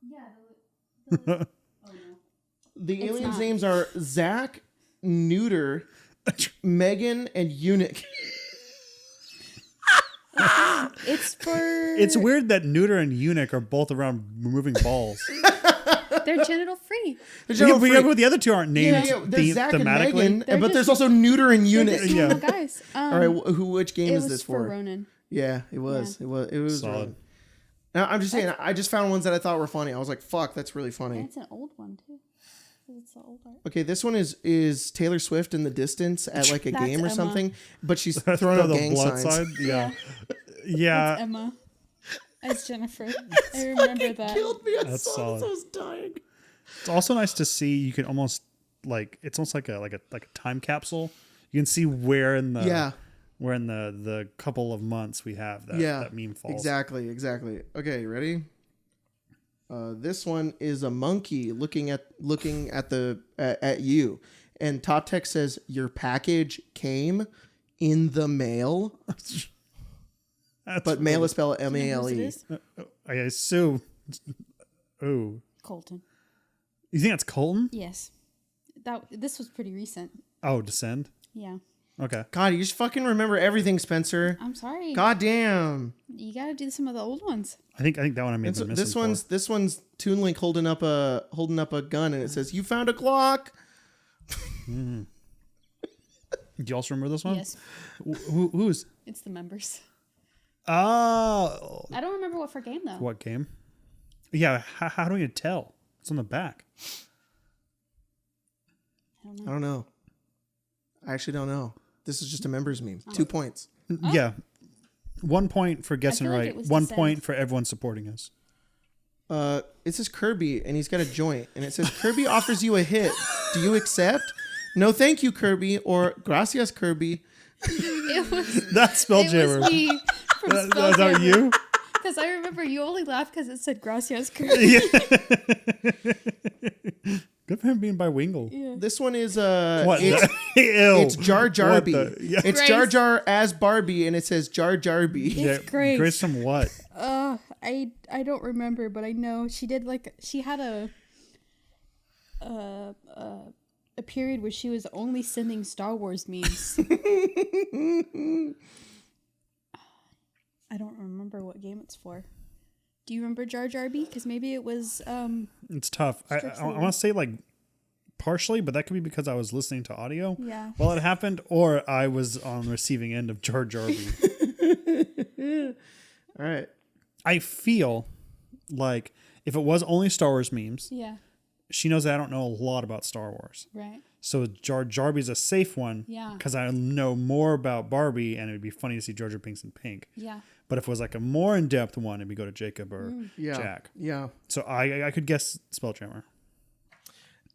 Yeah. The It's aliens' not. names are Zach, Neuter, Megan, and Eunuch. It's for. It's weird that Neuter and Eunuch are both around removing balls. They're genital free. They're Yeah, genital-free. but the other two aren't named There's Zach and thematically. Megan, They're but there's just- also Neuter and They're Eunuch. just Yeah. normal guys. All right, which game it is was this for for? Ronan. Yeah, it was. Yeah. It was Solid. Ronan. Now, I'm just saying, I just found ones that I thought were funny. I was like, fuck, that's really And funny. it's an old one too. It's an old art. Okay, this one is Taylor Swift in the distance at like a That's game or Emma. something, but she's throwing up the gang blood signs. side. Yeah. That's Yeah. Emma as Jennifer. I remember that. Killed me. I That's saw solid. this. I was dying. It's also nice to see. You can almost it's almost like a time capsule. You can see where in the the couple of months we have that meme falls. Exactly. Okay, ready? This one is a monkey looking at you, and top text says your package came in the mail, That's but mail is spelled Do you know whose it M-A-L-E. is? I assume. Oh, Colton. you think that's Colton? Yes. This was pretty recent. Oh, Descend. Yeah. Okay. God, you just fucking remember everything, Spencer. I'm sorry. God damn. You gotta do some of the old ones. I think that one I made And so the missing. this one's Toon Link holding up a gun, and it says, "You found a clock." Do you also remember this one? Yes. Who's? It's the members. Oh, I don't remember what for game though. what game? Yeah. How do we tell? It's on the back. I don't know. I don't know. I actually don't know. This is just a members meme. 2 points. Yeah. 1 point for guessing feel like right. it was 1 Descend. point for everyone supporting us. It says Kirby, and he's got a joint, and it says Kirby offers you a hit. Do you accept? No, thank you, Kirby, or gracias, Kirby. It was. That's It was Spelljammer. me from That's that you? Because I remember you only laughed because it said gracias Kirby. Good for him being bilingual. Yeah. This one is What? It's, Ew. it's Jar Jarby. What the- yeah. It's Grace. Jar Jar as Barbie, and it says Jar Jarby. It's Grace. Grace from what? I don't remember, but I know she did she had a period where she was only sending Star Wars memes. I don't remember what game it's for. Do you remember Jar Jarby? Because maybe it was It's tough. I want to say partially, but that could be because I was listening to audio Yeah. while it happened, or I was on the receiving end of Jar Jarby. All right. I feel like if it was only Star Wars memes, Yeah. she knows that I don't know a lot about Star Wars. Right. So Jar Jarby's a safe one. Yeah. Because I know more about Barbie, and it would be funny to see Jar Jar Binks in pink. Yeah. But if it was like a more in-depth one, it'd be go to Jacob or Yeah. Jack. Yeah. So I could guess Spelljammer.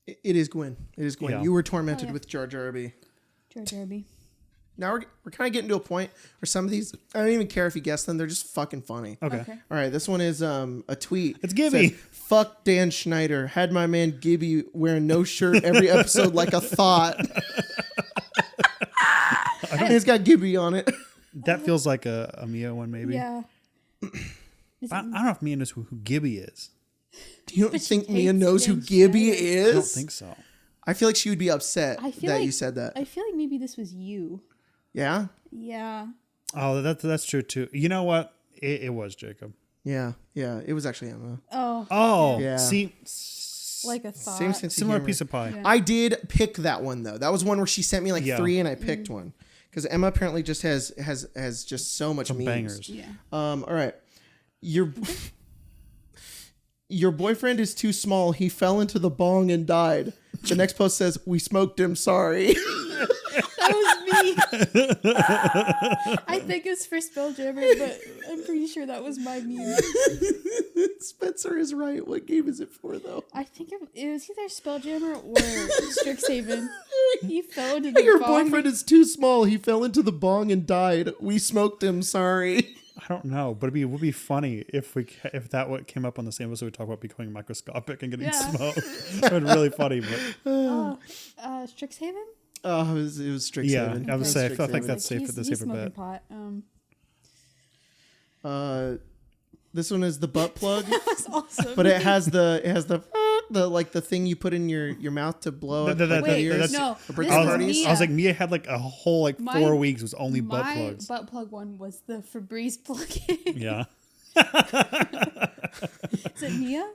It is Gwen. It is Gwen. Yeah. You were tormented Oh, yeah. with Jar Jarby. Jar Jarby. Now we're kind of getting to a point where some of these, I don't even care if you guess them. They're just fucking funny. Okay. All right. This one is a tweet. It's Gibby. Says, fuck Dan Schneider. Had my man Gibby wearing no shirt every episode like a thought. And it's got Gibby on it. That feels like a Mia one, maybe. Yeah. I don't know if Mia knows who Gibby is. Do you don't think Mia hates knows who Dan Gibby Schneider. is? I don't think so. I feel like she would be upset I that feel like you said that. I feel like maybe this was you. Yeah? Yeah. Oh, that's true too. You know what? It was Jacob. Yeah. Yeah. It was actually Emma. Oh. Oh, Yeah. see, Like a thought. Same sense of similar humor. piece of pie. Yeah. I did pick that one though. That was one where she sent me like Yeah. 3 and I picked one. Because Emma apparently just has just so much Some memes. bangers. Yeah. All right. Your boyfriend is too small. He fell into the bong and died. The next post says, "We smoked him. Sorry." That was me. I think it's for Spelljammer, but I'm pretty sure that was my meme. Spencer is right. What game is it for though? I think it was either Spelljammer or Strixhaven. He fell into the Your bong. boyfriend is too small. He fell into the bong and died. We smoked him. Sorry. I don't know, but it would be funny if that what came up on the same episode we talk about becoming microscopic and getting Yeah. smoked. It would be really funny, but Strixhaven? Oh, it was Strixhaven. yeah, I would say I feel like Strixhaven. that's safe He's for the safer smoking bet. pot. This one is the butt plug, That's awesome. but it has the like the thing you put in your mouth to blow up That- the Wait, ears. no. For birthday this is parties? Mia. I was like, Mia had like a whole like My- 4 weeks was only butt My plugs. butt plug one was the Febreze plug-in. Yeah. Is it Mia?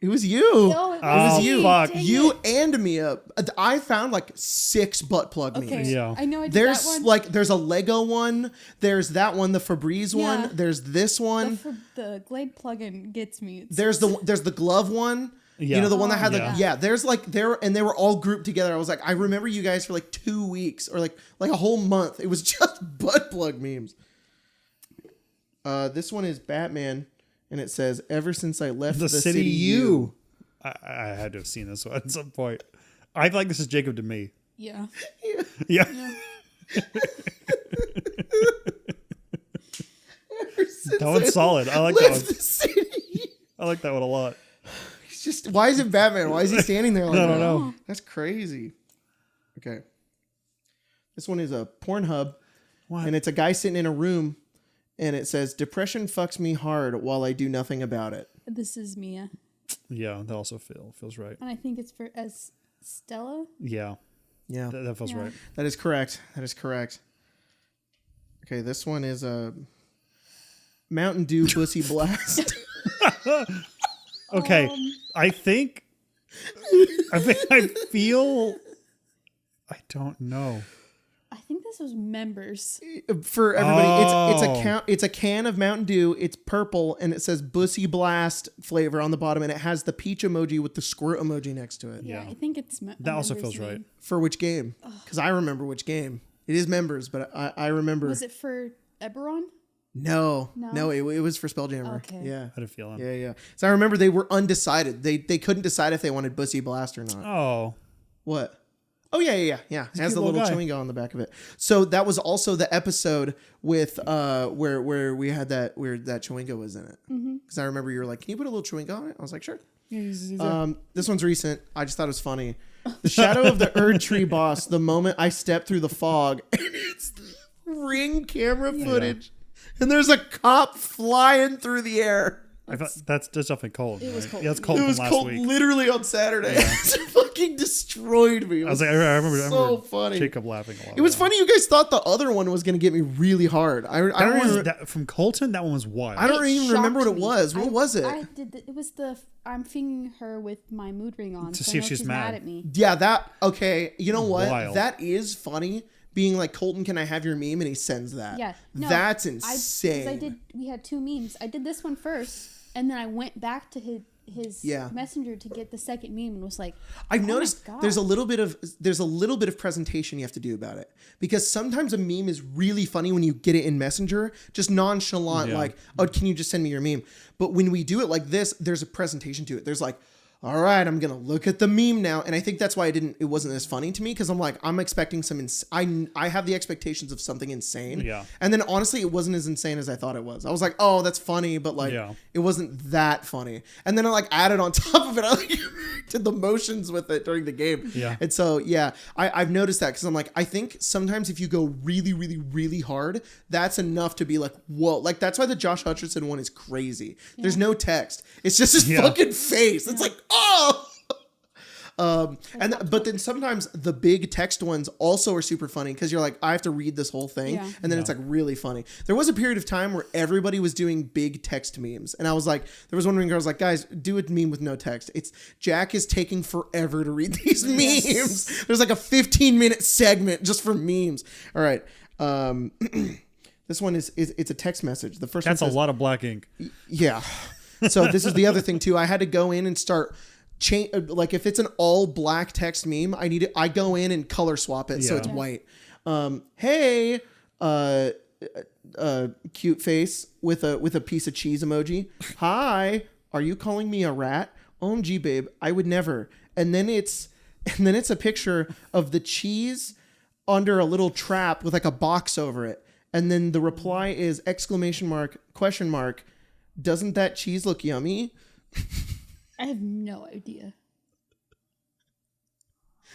It was you. No, it Oh, was you. fuck. Dang You it. and Mia. I found like 6 butt plug Okay. memes. Yeah. I know I did There's that one. like there's a Lego one. There's that one, the Febreze Yeah. one. There's this one. the Glade plug-in gets me. There's the glove one. Yeah. You know the one that had Yeah. like yeah. There's like and they were all grouped together. I was like, I remember you guys for like 2 weeks or like a whole month. It was just butt plug memes. This one is Batman, and it says, "Ever since I left The the city city, you." I had to have seen this one at some point. I feel like this is Jacob to me. Yeah. Yeah. Ever since That one's I solid. I like that left one. the city." I like that one a lot. It's just why is it Batman? Why is he standing there like I that? don't know. That's crazy. Okay. This one is a Pornhub, What? and it's a guy sitting in a room, and it says, "Depression fucks me hard while I do nothing about it." This is Mia. Yeah, that also feels right. And I think it's for as Stella. Yeah, Yeah, that feels Yeah. right. that is correct. That is correct. Okay, this one is a Mountain Dew Pussy Blast. Okay, I think I feel. I don't know. I think this was members. For everybody, Oh. it's a can of Mountain Dew. It's purple, and it says Pussy Blast flavor on the bottom, and it has the peach emoji with the squirt emoji next to it. Yeah, Yeah. I think it's That also feels right. For which game? Because I remember which game. It is members, but I remember. Was it for Eberron? No, No? it was for Spelljammer. Okay. Yeah. I had a feeling. Yeah. So I remember they were undecided. They couldn't decide if they wanted Pussy Blast or not. Oh, What? Oh yeah. It has a the cute little little guy. chewing gum on the back of it. So that was also the episode with where we had that where that chewingo was in it. Because I remember you were like, "Can you put a little chewingo on it?" I was like, "Sure." This one's recent. I just thought it was funny. The shadow of the Erd Tree boss. The moment I step through the fog, and it's the Ring camera footage, and there's a cop flying through the air. I thought that's definitely cold. It was right? cold. Yeah, it's cold It from was last cold week. literally on Saturday. It fucking destroyed me. It I was like, I remember so funny. Jacob laughing a lot. It was about funny. You guys thought the other one was going to get me really hard. I That don't was even, that, from Colton. That one was wild. I don't It even remember what shocked it me. was. What was it? I did. It was I'm fingering her with my mood ring on To so see I if know she's mad. at me. Yeah, that okay. You know what? Wild. That is funny. Being like, Colton, can I have your meme? And he sends that. Yeah, no, That's Because insane. we had 2 memes. I did this one first, and then I went back to his Yeah. messenger to get the second meme, and was like, I've oh my noticed God. there's a little bit of presentation you have to do about it, because sometimes a meme is really funny when you get it in Messenger, just nonchalant, Yeah. like, "Oh, can you just send me your meme?" But when we do it like this, there's a presentation to it. There's like, all right, I'm gonna look at the meme now, and I think that's why it wasn't as funny to me, because I'm like, I'm expecting I have the expectations of something insane, Yeah. and then honestly, it wasn't as insane as I thought it was. I was like, oh, that's funny, but like, it wasn't that funny. And then I like added on top of it, I like did the motions with it during the game, and so I've noticed that, because I'm like, I think sometimes if you go really, really, really hard, that's enough to be like, whoa, like that's why the Josh Hutcherson one is crazy. There's no text, it's just his fucking face. It's like, oh. But then sometimes the big text ones also are super funny, because you're like, I have to read this whole thing, and then it's like really funny. There was a period of time where everybody was doing big text memes, and I was like, there was one girl was like, guys, do a meme with no text. It's Jack is taking forever to read these memes. There's like a 15-minute segment just for memes. All right. This one is it's a text message. The first That's one says, a lot of black ink. Yeah. So this is the other thing too. I had to go in and start like if it's an all black text meme, I go in and color swap it so it's white. Hey, cute face with a piece of cheese emoji. Hi, are you calling me a rat? OMG, babe, I would never. And then it's a picture of the cheese under a little trap with like a box over it. And then the reply is ! Doesn't that cheese look yummy? I have no idea.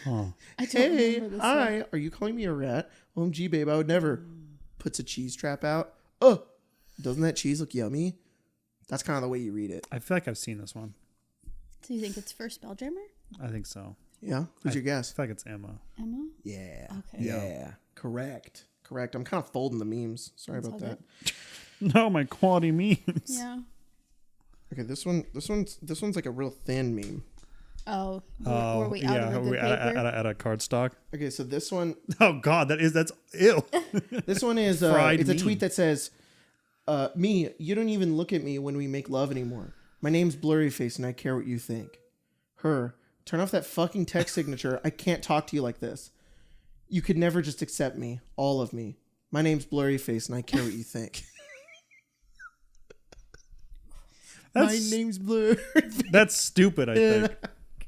Huh. I don't remember this hi, are you calling me a rat? OMG, babe, I would never. Puts a cheese trap out. Oh, doesn't that cheese look yummy? That's kind of the way you read it. I feel like I've seen this one. So you think it's for Spelljammer? I think so. Yeah? Who's your guess? I feel like it's Emma. Emma? Yeah. Okay. Yeah. Correct. I'm kind of folding the memes. Sorry about that. No, my quality memes. Yeah. Okay, this one's like a real thin meme. Oh, were we out of the good paper? At a cardstock. Okay, so this one. Oh God, that's ew. This one is it's a tweet that says, "Me, you don't even look at me when we make love anymore. My name's Blurryface, and I care what you think. Her, turn off that fucking text signature. I can't talk to you like this. You could never just accept me, all of me. My name's Blurryface, and I care what you think." My name's Blurryface. That's stupid, I think.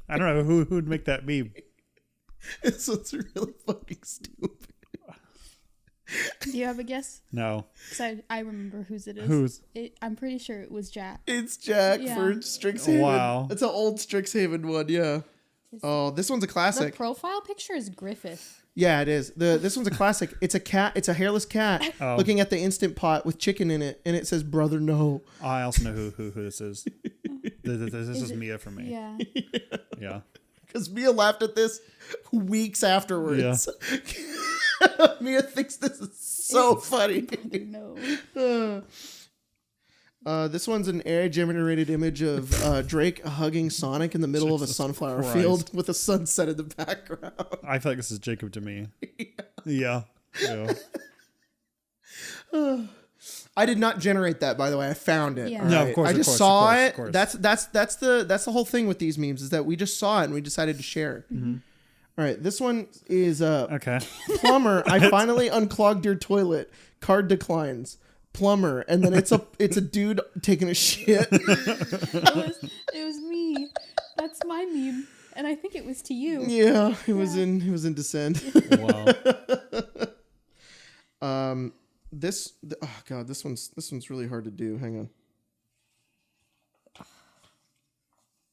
I don't know who would make that meme. This one's really fucking stupid. Do you have a guess? No. Because I remember whose it is. Whose? I'm pretty sure it was Jack. It's Jack for Strixhaven. Wow. It's an old Strixhaven one, yeah. Oh, this one's a classic. The profile picture is Griffith. Yeah, it is. This one's a classic. It's a cat. It's a hairless cat looking at the Instant Pot with chicken in it, and it says "Brother, no." I also know who this is. This is Mia for me. Yeah. Yeah. Because Mia laughed at this weeks afterwards. Yeah. Mia thinks this is so funny. No. This one's an AI-generated image of Drake hugging Sonic in the middle of a sunflower field with a sunset in the background. I feel like this is Jacob to me. Yeah. I did not generate that, by the way. I found it. Yeah. Right? No, of course. I just saw it. Of course. That's the whole thing with these memes, is that we just saw it and we decided to share. Mm-hmm. All right, this one is okay. Plumber. I finally unclogged your toilet. Card declines. Plumber, and then it's a dude taking a shit. It was me. That's my meme, and I think it was to you. Yeah, it was in Descent. Wow. Oh God, this one's really hard to do. Hang on.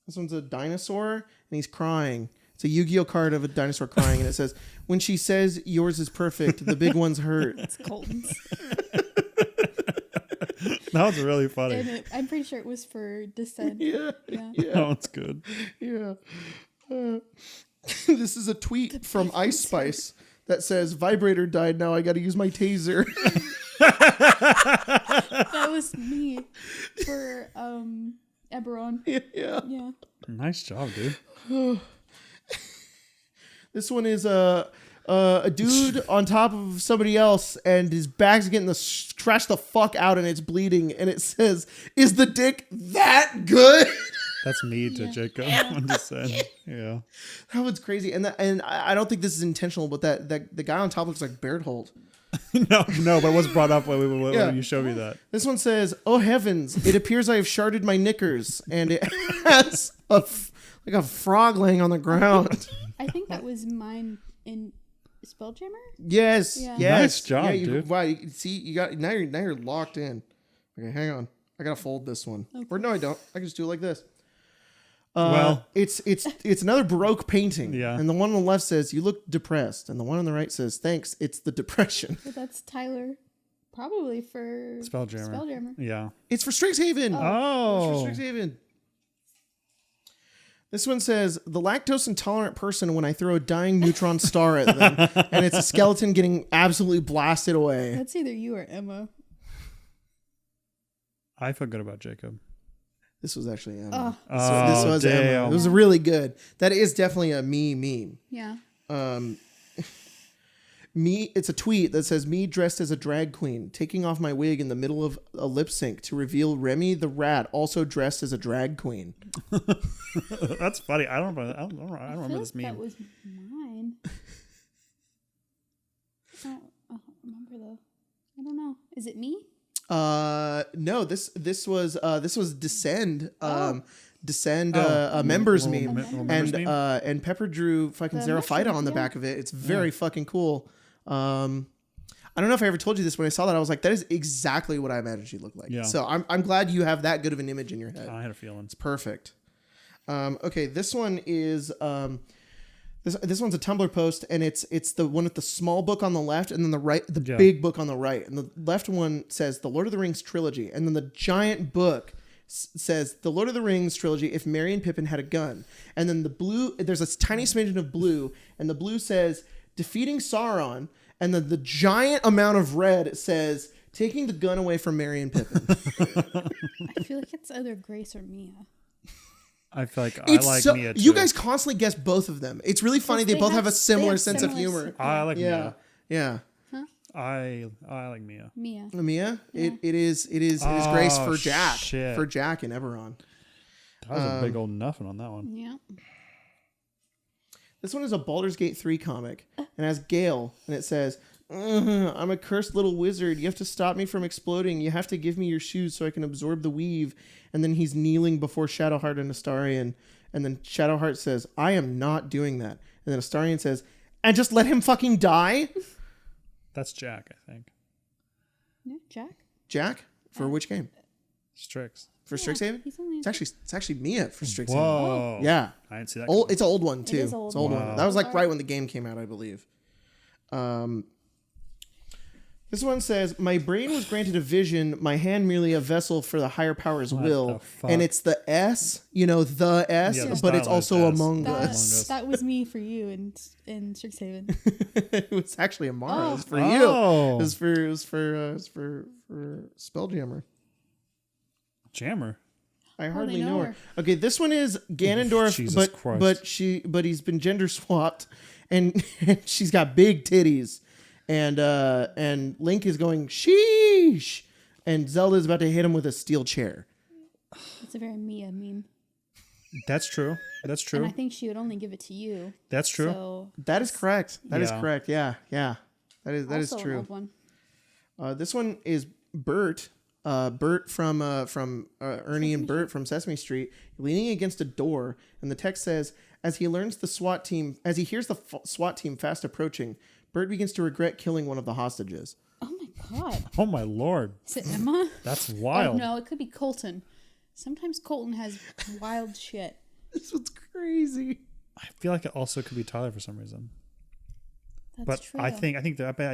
This one's a dinosaur, and he's crying. It's a Yu-Gi-Oh card of a dinosaur crying, and it says, "When she says yours is perfect, the big ones hurt." It's Colton's. That was really funny. And I'm pretty sure it was for Descent. Yeah. That one's good. Yeah. This is a tweet from Ice Spice that says, "Vibrator died. Now I got to use my taser." That was me for Eberron. Yeah. Nice job, dude. This one is a dude on top of somebody else, and his back's getting scratched the fuck out, and it's bleeding, and it says, "Is the dick that good?" That's me to Jacob. I'm just saying. Yeah. That one's crazy, and I don't think this is intentional, but that the guy on top looks like Berthold. No, but it was brought up when you showed me that. This one says, "Oh heavens! It appears I have sharded my knickers," and it has like a frog laying on the ground. I think that was mine in Spelljammer. Yes. Yeah. Yes. Nice job, dude. Wow. See, you got now. You're locked in. Okay, hang on. I gotta fold this one. Okay. Or no, I don't. I can just do it like this. Well, it's another Baroque painting. Yeah. And the one on the left says, "You look depressed," and the one on the right says, "Thanks, it's the depression." But that's Tyler, probably for Spelljammer. Yeah. It's for Strixhaven. Oh. It's for Strixhaven. This one says, "The lactose intolerant person when I throw a dying neutron star at them, and it's a skeleton getting absolutely blasted away." That's either you or Emma. I feel good about Jacob. This was actually Emma. Oh, This was Emma. damn. It was really good. That is definitely a me meme. Yeah. It's a tweet that says, "Me dressed as a drag queen, taking off my wig in the middle of a lip sync to reveal Remy the rat, also dressed as a drag queen." That's funny. I don't remember this meme. That was mine. I don't remember though. I don't know. Is it me? No, this was Descend. Descend members meme. And Pepper drew fucking Zerafida on the back of it. It's very fucking cool. I don't know if I ever told you this when I saw that. I was like, that is exactly what I imagined she'd look like. Yeah. So I'm glad you have that good of an image in your head. I had a feeling. It's perfect. Okay, this one is this one's a Tumblr post, and it's the one with the small book on the left, and then the big book on the right. And the left one says the Lord of the Rings trilogy, and then the giant book says the Lord of the Rings trilogy if Merry and Pippin had a gun. And then the blue, there's a tiny smidgen of blue, and the blue says defeating Sauron, and then the giant amount of red says taking the gun away from Merry and Pippin. I feel like it's either Grace or Mia. I feel like I like Mia too. You guys constantly guess both of them. It's really funny. They both have a similar sense of humor. I like Mia. Yeah. Huh? I like Mia. Mia. Mia? Yeah. It is Grace for Jack. Shit. For Jack and Eberron. That was a big old nothing on that one. Yeah. This one is a Baldur's Gate 3 comic and has Gale, and it says, "I'm a cursed little wizard. You have to stop me from exploding. You have to give me your shoes so I can absorb the weave." And then he's kneeling before Shadowheart and Astarion. And then Shadowheart says, "I am not doing that." And then Astarion says, "And just let him fucking die?" That's Jack, I think. Yeah, Jack. Jack? For which game? Strix. For Strixhaven? It's actually Mia for Strixhaven. Whoa. Yeah. I didn't see that. It's an old one too. It is old. It's an old one. That was like right when the game came out, I believe. This one says, "My brain was granted a vision, my hand merely a vessel for the higher power's will." And it's the S, the S, Yeah, the but it's also stylized S. Among Us. That was me for you in Strixhaven. It was actually Amara. It was for you. Oh. It was for Spelljammer. Jammer. I hardly they know know her. Okay, this one is Ganondorf, Jesus Christ. but he's been gender swapped, and she's got big titties, and Link is going sheesh, and Zelda's about to hit him with a steel chair. It's a very Mia meme. That's true. That's true. And I think she would only give it to you. That's true. So That is correct. That is Yeah. correct. Yeah. That is also an true. old one. This one is Bert. Bert from Ernie and Bert from Sesame Street, leaning against a door, and the text says, as he hears the SWAT team fast approaching, Bert begins to regret killing one of the hostages. Oh my god. Oh my lord. Is it Emma? That's Oh, wild. no, it could be Colton. Sometimes Colton has wild shit. This one's crazy. I feel like it also could be Tyler for some reason. That's But true. I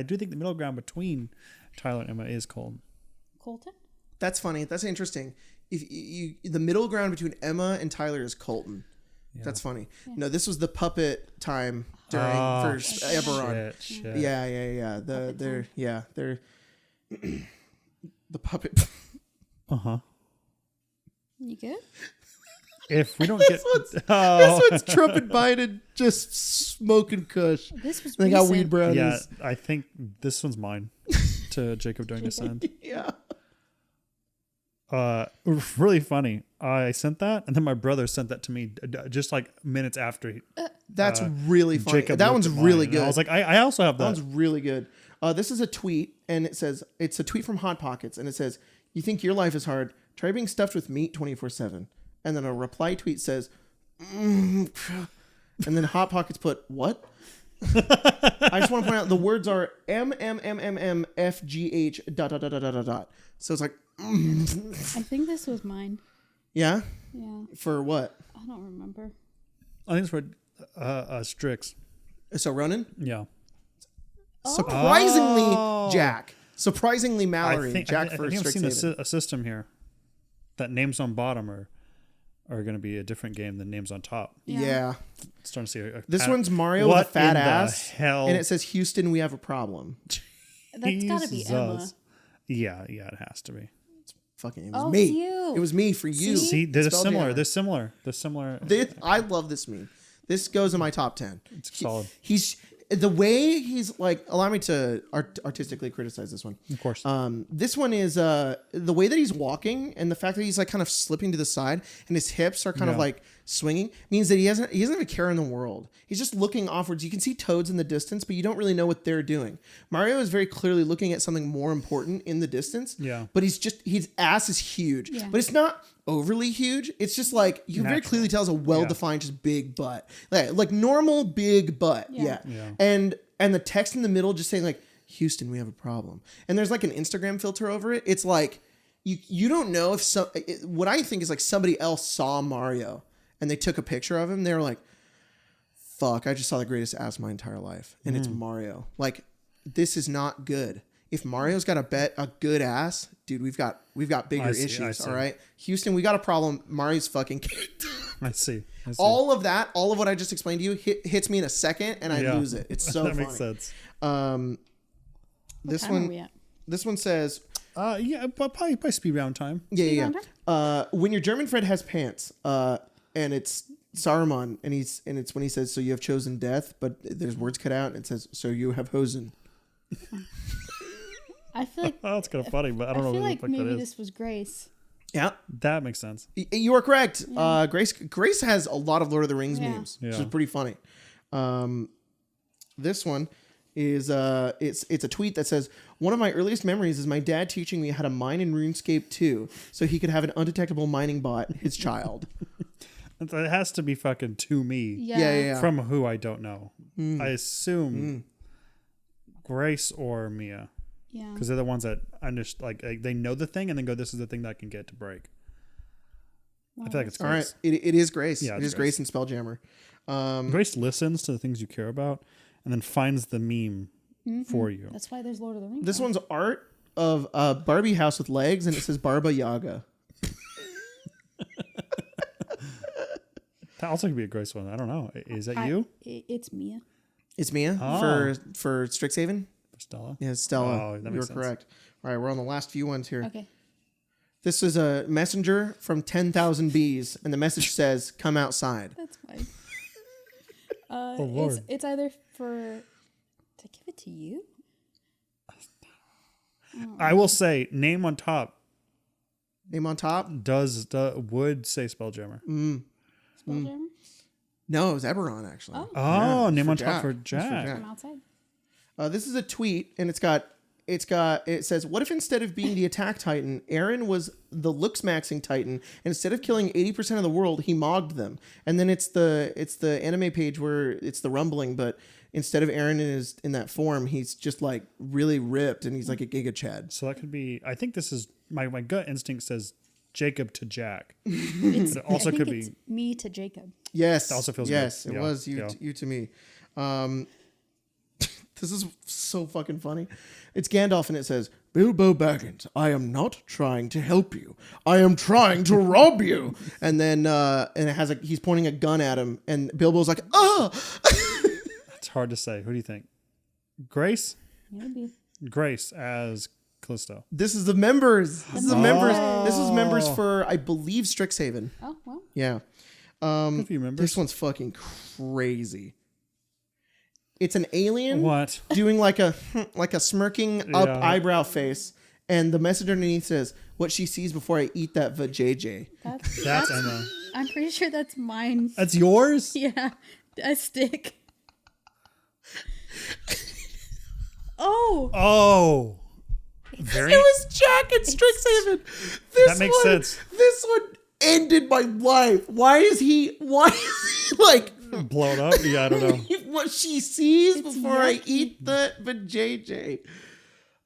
do think the middle ground between Tyler and Emma is Colton. Colton? That's funny. That's interesting. If the middle ground between Emma and Tyler is Colton. Yeah. That's funny. Yeah. No, this was the puppet time for Eberron. Shit. Yeah. They're the puppet. Uh-huh. You good? If we don't get This one's Trumpet Biden just smoking kush. This was They got recent. weed brownies. Yeah, I think this one's mine to Jacob doing this end. Yeah. Really funny. I sent that, and then my brother sent that to me just like minutes after. That's really funny. Jacob That looked one's at mine, really and good. I was like, I also have That that. one's really good. This is a tweet, and it says, it's a tweet from Hot Pockets, and it says, "You think your life is hard? Try being stuffed with meat 24/7." And then a reply tweet says, and then Hot Pockets put what? I just want to point out the words are MMMMMFGH ... So it's like, I think this was mine. Yeah. Yeah. For what? I don't remember. I think it's for Strix. So Ronan? Yeah. Surprisingly, Jack. Surprisingly, Mallory. I think I've seen a system here that names on bottom are going to be a different game than names on top. Yeah. Starting to see this one's Mario with a fat ass. Hell? And it says, Houston, we have a problem. That's got to be Emma. Yeah, it has to be. It was me. You. It was me for you. See, they're similar. They're similar. I love this meme. This goes in my top 10. It's solid. He's the way he's like. Allow me to artistically criticize this one. Of course. This one is the way that he's walking and the fact that he's like kind of slipping to the side and his hips are kind of like swinging means that he doesn't have a care in the world. He's just looking offwards. You can see toads in the distance, but you don't really know what they're doing. Mario is very clearly looking at something more important in the distance. Yeah. But his ass is huge. Yeah. But it's not overly huge. It's just like you can very clearly tell it's a well-defined, just big butt. Like normal big butt. Yeah. And the text in the middle just saying like, Houston, we have a problem. And there's like an Instagram filter over it. It's like you don't know if what I think is like somebody else saw Mario and they took a picture of him. They were like, fuck, I just saw the greatest ass of my entire life. And it's Mario. Like, this is not good. If Mario's got a good ass, dude, we've got bigger issues. All right, Houston, we got a problem. Mario's fucking kicked. I see. All of what I just explained to you hits me in a second, and I lose it. It's so that funny. Makes sense. This one says, but probably speed round time. Yeah. When your German friend has pants, and it's Saruman, and it's when he says, so you have chosen death, but there's words cut out, and it says, so you have hosen. I feel like that's kind of funny, but I don't know what the fuck maybe that is. this was Grace. Yeah, that makes sense. You are correct. Yeah. Grace has a lot of Lord of the Rings memes, which is pretty funny. This one is it's a tweet that says, one of my earliest memories is my dad teaching me how to mine in RuneScape 2 so he could have an undetectable mining bot, his child. It has to be fucking to me. Yeah. From who I don't know. I assume Grace or Mia. Yeah. Because they're the ones that understand, like they know the thing and then go, this is the thing that I can get to break. Wow. I feel like it's Grace. All right. It is Grace. Yeah, it is Grace and Spelljammer. Grace listens to the things you care about and then finds the meme for you. That's why there's Lord of the Rings. This one's art of a Barbie house with legs and it says Barba Yaga. That also could be a Grace one. I don't know. Is that you? It's Mia. It's Mia for Strixhaven? Stella? Yeah, Stella. Oh, that makes sense. Correct. All right, we're on the last few ones here. Okay. This is a messenger from 10,000 bees, and the message says, come outside. That's fine. Oh, Lord. It's either to give it to you? I will say, name on top. Name on top? Would say Spelljammer. Spelljammer? No, it was Eberron, actually. Oh, name on Jack. top for Jack. From outside. This is a tweet, and it says, what if instead of being the attack titan, Aaron was the looks maxing titan, and instead of killing 80% of the world, he mogged them. And then it's the anime page where it's the rumbling, but instead of Aaron in that form, he's just like really ripped, and he's like a Giga Chad. So that could be, I think this is, my gut instinct says Jacob to Jack. It also could be me to Jacob. Yes. It also feels yes, good. It was you to me. This is so fucking funny. It's Gandalf and it says, Bilbo Baggins, I am not trying to help you. I am trying to rob you. And then and it has he's pointing a gun at him and Bilbo's like, oh. It's hard to say. Who do you think? Grace? Maybe. Grace as Callisto. This is the members. This is members for, I believe, Strixhaven. Oh, well. Yeah. A few members. This one's fucking crazy. It's an alien doing like a smirking up eyebrow face, and the message underneath says, "What she sees before I eat that vajayjay." That's Emma. I'm pretty sure that's mine. That's yours? Yeah, a stick. Oh. It was Jack and Strixhaven. That makes sense. This one ended my life. Why is he like blown up? Yeah, I don't know. what she sees It's before I yucky. eat the JJ.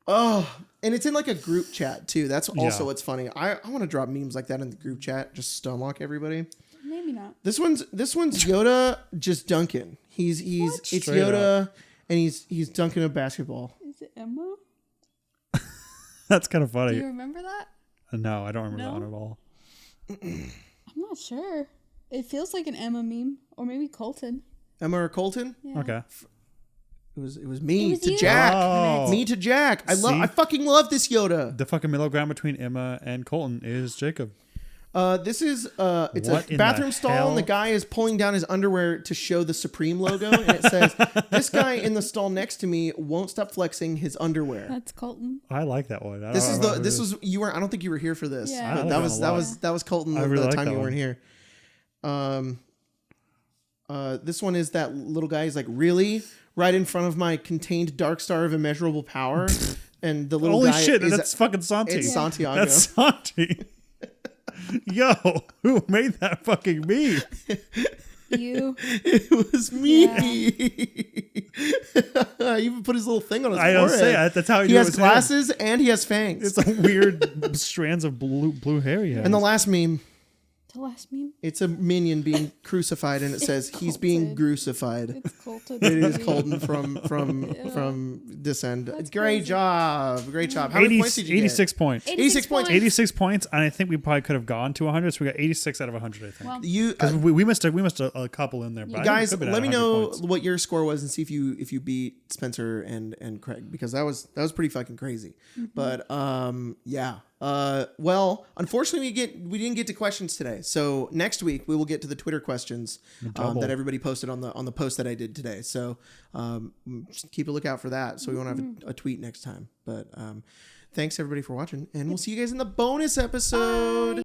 Oh, and it's in like a group chat too. That's also what's funny. I want to drop memes like that in the group chat. Just stonewalk everybody. Maybe not. This one's Yoda just dunking. It's Straight Yoda up. and he's dunking a basketball. Is it Emma? That's kind of Do funny. you remember that? No, I don't remember that No? one at all. I'm not sure. It feels like an Emma meme, or maybe Colton. Emma or Colton? Yeah. Okay. It was me It was to you. Jack. Oh. Me to Jack. See? I fucking love this Yoda. The fucking middle ground between Emma and Colton is Jacob. This is it's What a in bathroom the stall, hell? and the guy is pulling down his underwear to show the Supreme logo, and it says, "This guy in the stall next to me won't stop flexing his underwear." That's Colton. I like that one. I This don't is remember this was you were I don't think you were here for this. Yeah. I But like that was Colton I the really like time that you one. weren't here. This one is that little guy is like really right in front of my contained dark star of immeasurable power, and the little Holy guy shit, is that's fucking Santi. it's Santiago. That's Santi. Yo, who made that fucking meme? You. It was me. He even put his little thing on his I don't forehead. say that's how He knew it has was him. glasses and he has fangs. It's a weird strands of blue hair he has. And the last meme, The last meme. it's a minion being crucified, and it says he's being crucified. It's Colton. It is Colton from Descend. That's Great crazy. job, great job. How many points did you 86 points. 86 points. 86 points, and I think we probably could have gone to 100, so we got 86 out of 100, I think. Well, get? You Because we missed a couple in there. But I think guys, it could've been let me 100 know points. what your score was and see if you beat Spencer and Craig, because that was pretty fucking crazy. But yeah. Well, unfortunately we didn't get to questions today. So next week we will get to the Twitter questions that everybody posted on the post that I did today. So just keep a lookout for that. So we won't have a tweet next time. But thanks everybody for watching, and we'll see you guys in the bonus episode.